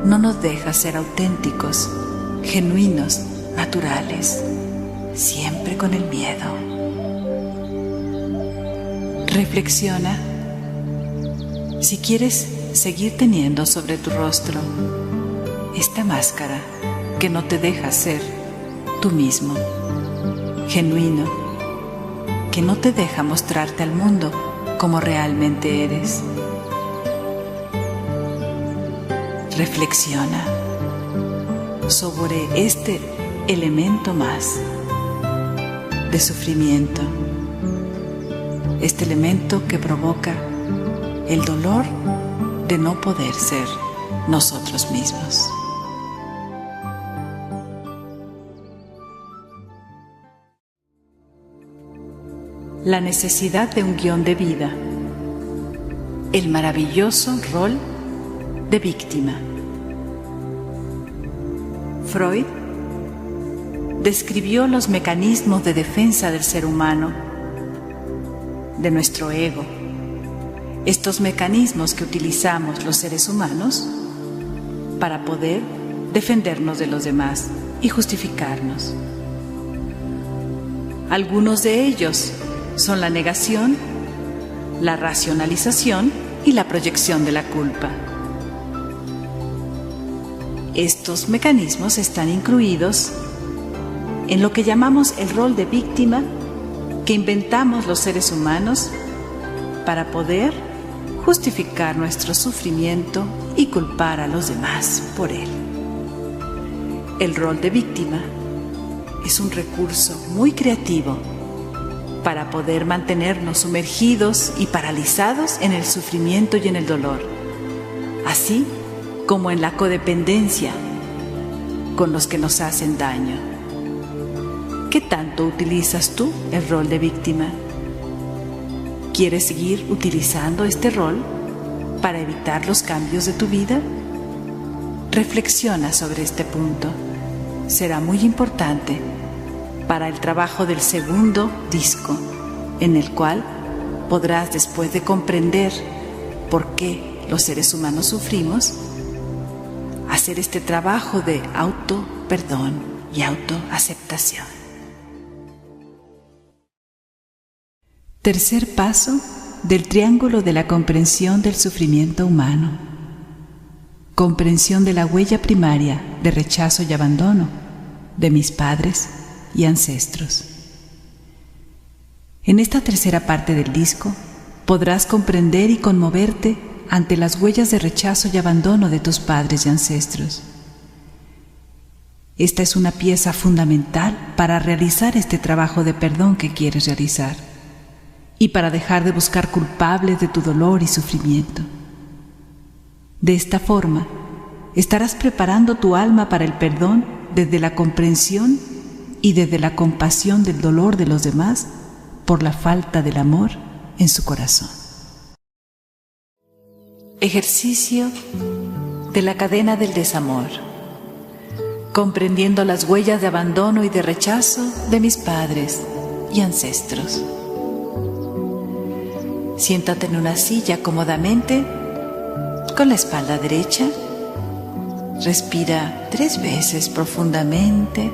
Speaker 1: no nos deja ser auténticos, genuinos, naturales, siempre con el miedo. Reflexiona si quieres seguir teniendo sobre tu rostro esta máscara que no te deja ser tú mismo, genuino, que no te deja mostrarte al mundo como realmente eres. Reflexiona sobre este elemento más de sufrimiento, este elemento que provoca el dolor de no poder ser nosotros mismos. La necesidad de un guión de vida, el maravilloso rol de víctima. Freud describió los mecanismos de defensa del ser humano, de nuestro ego, estos mecanismos que utilizamos los seres humanos para poder defendernos de los demás y justificarnos. Algunos de ellos son la negación, la racionalización y la proyección de la culpa. Estos mecanismos están incluidos en lo que llamamos el rol de víctima que inventamos los seres humanos para poder justificar nuestro sufrimiento y culpar a los demás por él. El rol de víctima es un recurso muy creativo para poder mantenernos sumergidos y paralizados en el sufrimiento y en el dolor, así como en la codependencia con los que nos hacen daño. ¿Qué tanto utilizas tú el rol de víctima? ¿Quieres seguir utilizando este rol para evitar los cambios de tu vida? Reflexiona sobre este punto. Será muy importante para el trabajo del segundo disco, en el cual podrás, después de comprender por qué los seres humanos sufrimos, hacer este trabajo de auto-perdón y autoaceptación. Tercer paso del triángulo de la comprensión del sufrimiento humano. Comprensión de la huella primaria de rechazo y abandono de mis padres y ancestros. En esta tercera parte del disco podrás comprender y conmoverte ante las huellas de rechazo y abandono de tus padres y ancestros. Esta es una pieza fundamental para realizar este trabajo de perdón que quieres realizar y para dejar de buscar culpables de tu dolor y sufrimiento. De esta forma, estarás preparando tu alma para el perdón desde la comprensión y desde la compasión del dolor de los demás por la falta del amor en su corazón. Ejercicio de la cadena del desamor. Comprendiendo las huellas de abandono y de rechazo de mis padres y ancestros. Siéntate en una silla cómodamente, con la espalda derecha. Respira 3 veces profundamente,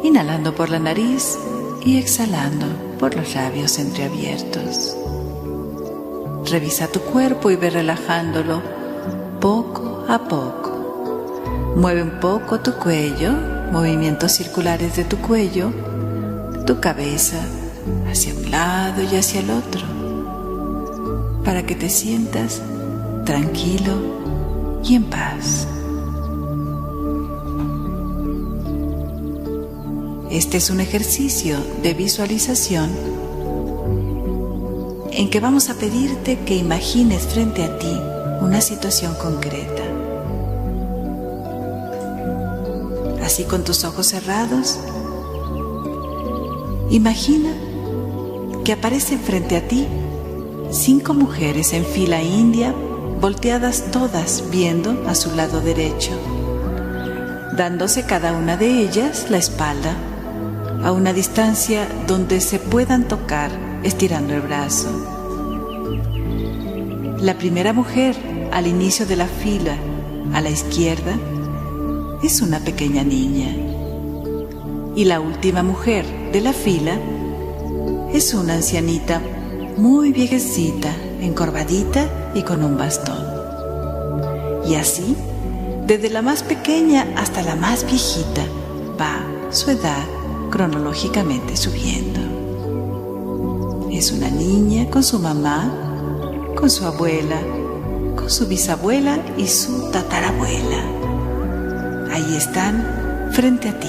Speaker 1: inhalando por la nariz y exhalando por los labios entreabiertos. Revisa tu cuerpo y ve relajándolo poco a poco. Mueve un poco tu cuello, movimientos circulares de tu cuello, tu cabeza hacia un lado y hacia el otro, para que te sientas tranquilo y en paz. Este es un ejercicio de visualización en que vamos a pedirte que imagines frente a ti una situación concreta. Así, con tus ojos cerrados, imagina que aparecen frente a ti 5 mujeres en fila india, volteadas todas viendo a su lado derecho, dándose cada una de ellas la espalda a una distancia donde se puedan tocar estirando el brazo. La primera mujer al inicio de la fila, a la izquierda, es una pequeña niña. Y la última mujer de la fila es una ancianita muy viejecita, encorvadita y con un bastón. Y así, desde la más pequeña hasta la más viejita, va su edad cronológicamente subiendo. Es una niña con su mamá, con su abuela, con su bisabuela y su tatarabuela. Ahí están frente a ti.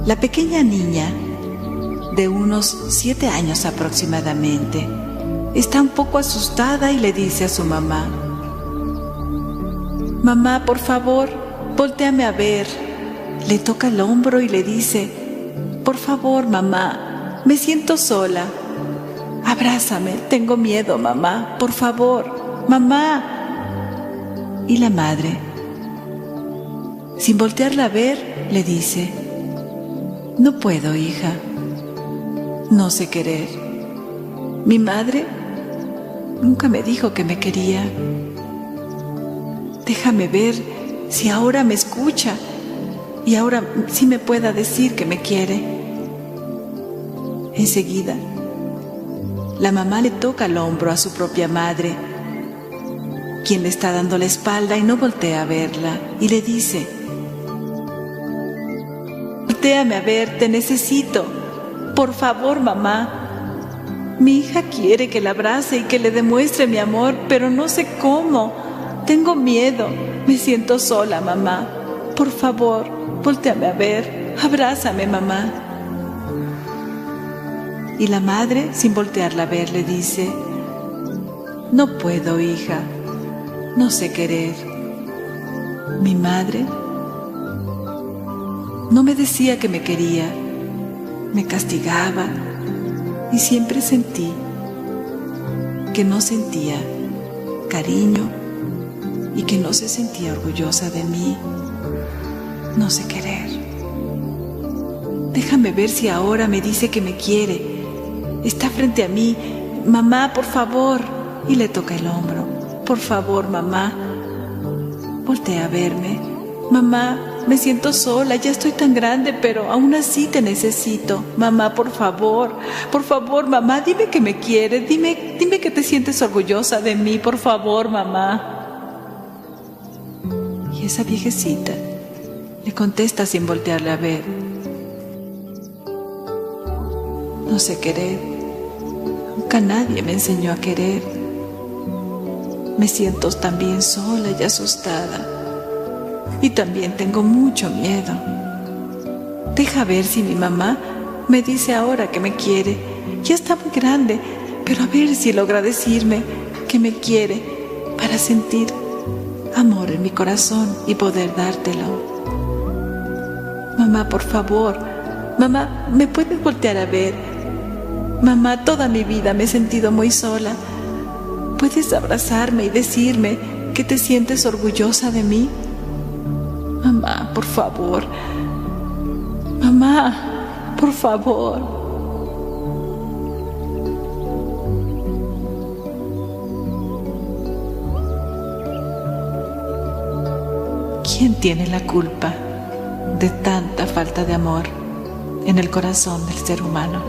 Speaker 1: La pequeña niña, de unos 7 años aproximadamente, está un poco asustada y le dice a su mamá: «Mamá, por favor, voltéame a ver». Le toca el hombro y le dice: «Por favor, mamá, me siento sola. Abrázame, tengo miedo, mamá, por favor, mamá». Y la madre, sin voltearla a ver, le dice: «No puedo, hija, no sé querer, Mi madre nunca me dijo que me quería. Déjame ver si ahora me escucha y ahora sí me pueda decir que me quiere. Enseguida, la mamá le toca el hombro a su propia madre, quien le está dando la espalda y no voltea a verla, y le dice: voltéame a ver, te necesito. Por favor, mamá. Mi hija quiere que la abrace y que le demuestre mi amor, pero no sé cómo. Tengo miedo. Me siento sola, mamá. Por favor, voltéame a ver. Abrázame, mamá. Y la madre, sin voltearla a ver, le dice: no puedo, hija. No sé querer. Mi madre no me decía que me quería. Me castigaba. Y siempre sentí que no sentía cariño y que no se sentía orgullosa de mí. No sé querer. Déjame ver si ahora me dice que me quiere. Está frente a mí. Mamá, por favor. Y le toca el hombro. Por favor, mamá. Voltea a verme. Mamá, me siento sola, ya estoy tan grande, pero aún así te necesito. Mamá, por favor, mamá, dime que me quieres, dime que te sientes orgullosa de mí, por favor, mamá. Y esa viejecita le contesta sin voltearle a ver: no sé querer, nunca nadie me enseñó a querer. Me siento también sola y asustada. Y también tengo mucho miedo. Deja ver si mi mamá me dice ahora que me quiere. Ya está muy grande, pero a ver si logra decirme que me quiere para sentir amor en mi corazón y poder dártelo. Mamá, por favor. Mamá, ¿me puedes voltear a ver? Mamá, toda mi vida me he sentido muy sola. ¿Puedes abrazarme y decirme que te sientes orgullosa de mí? Mamá, por favor. Mamá, por favor. ¿Quién tiene la culpa de tanta falta de amor en el corazón del ser humano?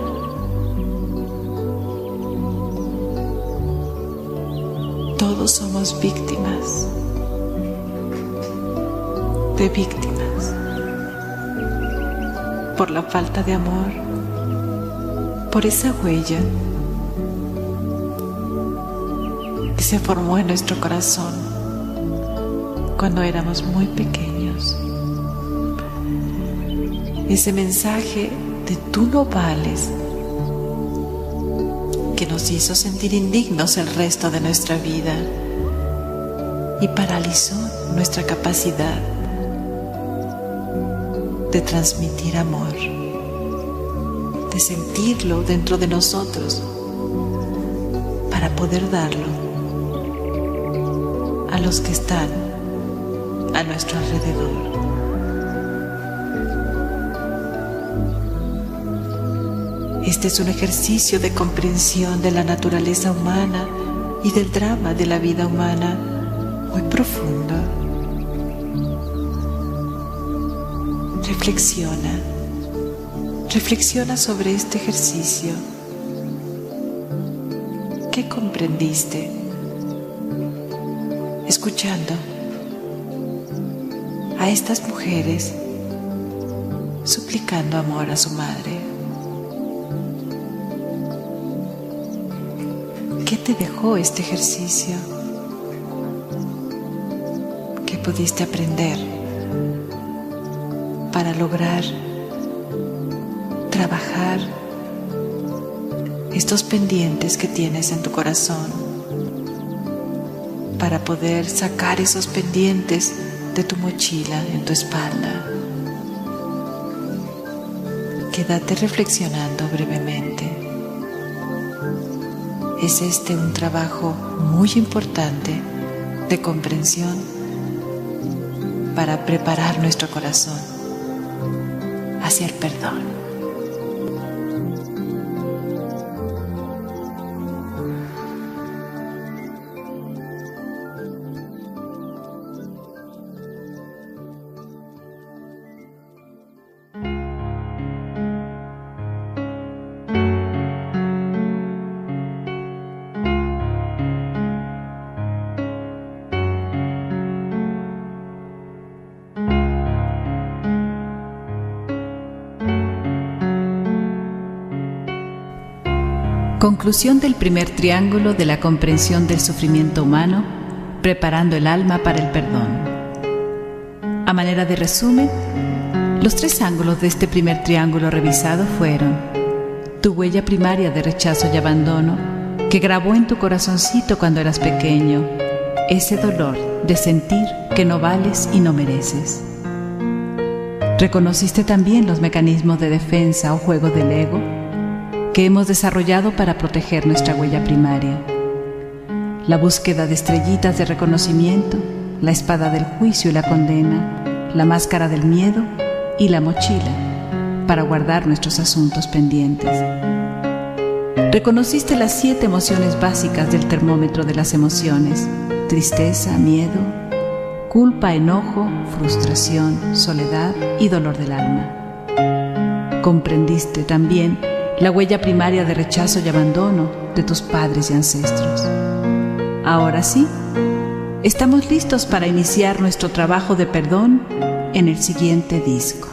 Speaker 1: Todos somos víctimas de víctimas por la falta de amor, por esa huella que se formó en nuestro corazón cuando éramos muy pequeños. Ese mensaje de tú no vales, que nos hizo sentir indignos el resto de nuestra vida y paralizó nuestra capacidad de transmitir amor, de sentirlo dentro de nosotros para poder darlo a los que están a nuestro alrededor. Este es un ejercicio de comprensión de la naturaleza humana y del drama de la vida humana muy profundo. Reflexiona sobre este ejercicio. ¿Qué comprendiste? Escuchando a estas mujeres suplicando amor a su madre. ¿Qué te dejó este ejercicio? ¿Qué pudiste aprender para lograr trabajar estos pendientes que tienes en tu corazón, para poder sacar esos pendientes de tu mochila en tu espalda? Quédate reflexionando brevemente. Es este un trabajo muy importante de comprensión para preparar nuestro corazón hacia el perdón. Conclusión del primer triángulo de la comprensión del sufrimiento humano, preparando el alma para el perdón. A manera de resumen, los 3 ángulos de este primer triángulo revisado fueron: tu huella primaria de rechazo y abandono, que grabó en tu corazoncito cuando eras pequeño, ese dolor de sentir que no vales y no mereces. Reconociste también los mecanismos de defensa o juego del ego que hemos desarrollado para proteger nuestra huella primaria. La búsqueda de estrellitas de reconocimiento, la espada del juicio y la condena, la máscara del miedo y la mochila para guardar nuestros asuntos pendientes. Reconociste las 7 emociones básicas del termómetro de las emociones: tristeza, miedo, culpa, enojo, frustración, soledad y dolor del alma. Comprendiste también la huella primaria de rechazo y abandono de tus padres y ancestros. Ahora sí, estamos listos para iniciar nuestro trabajo de perdón en el siguiente disco.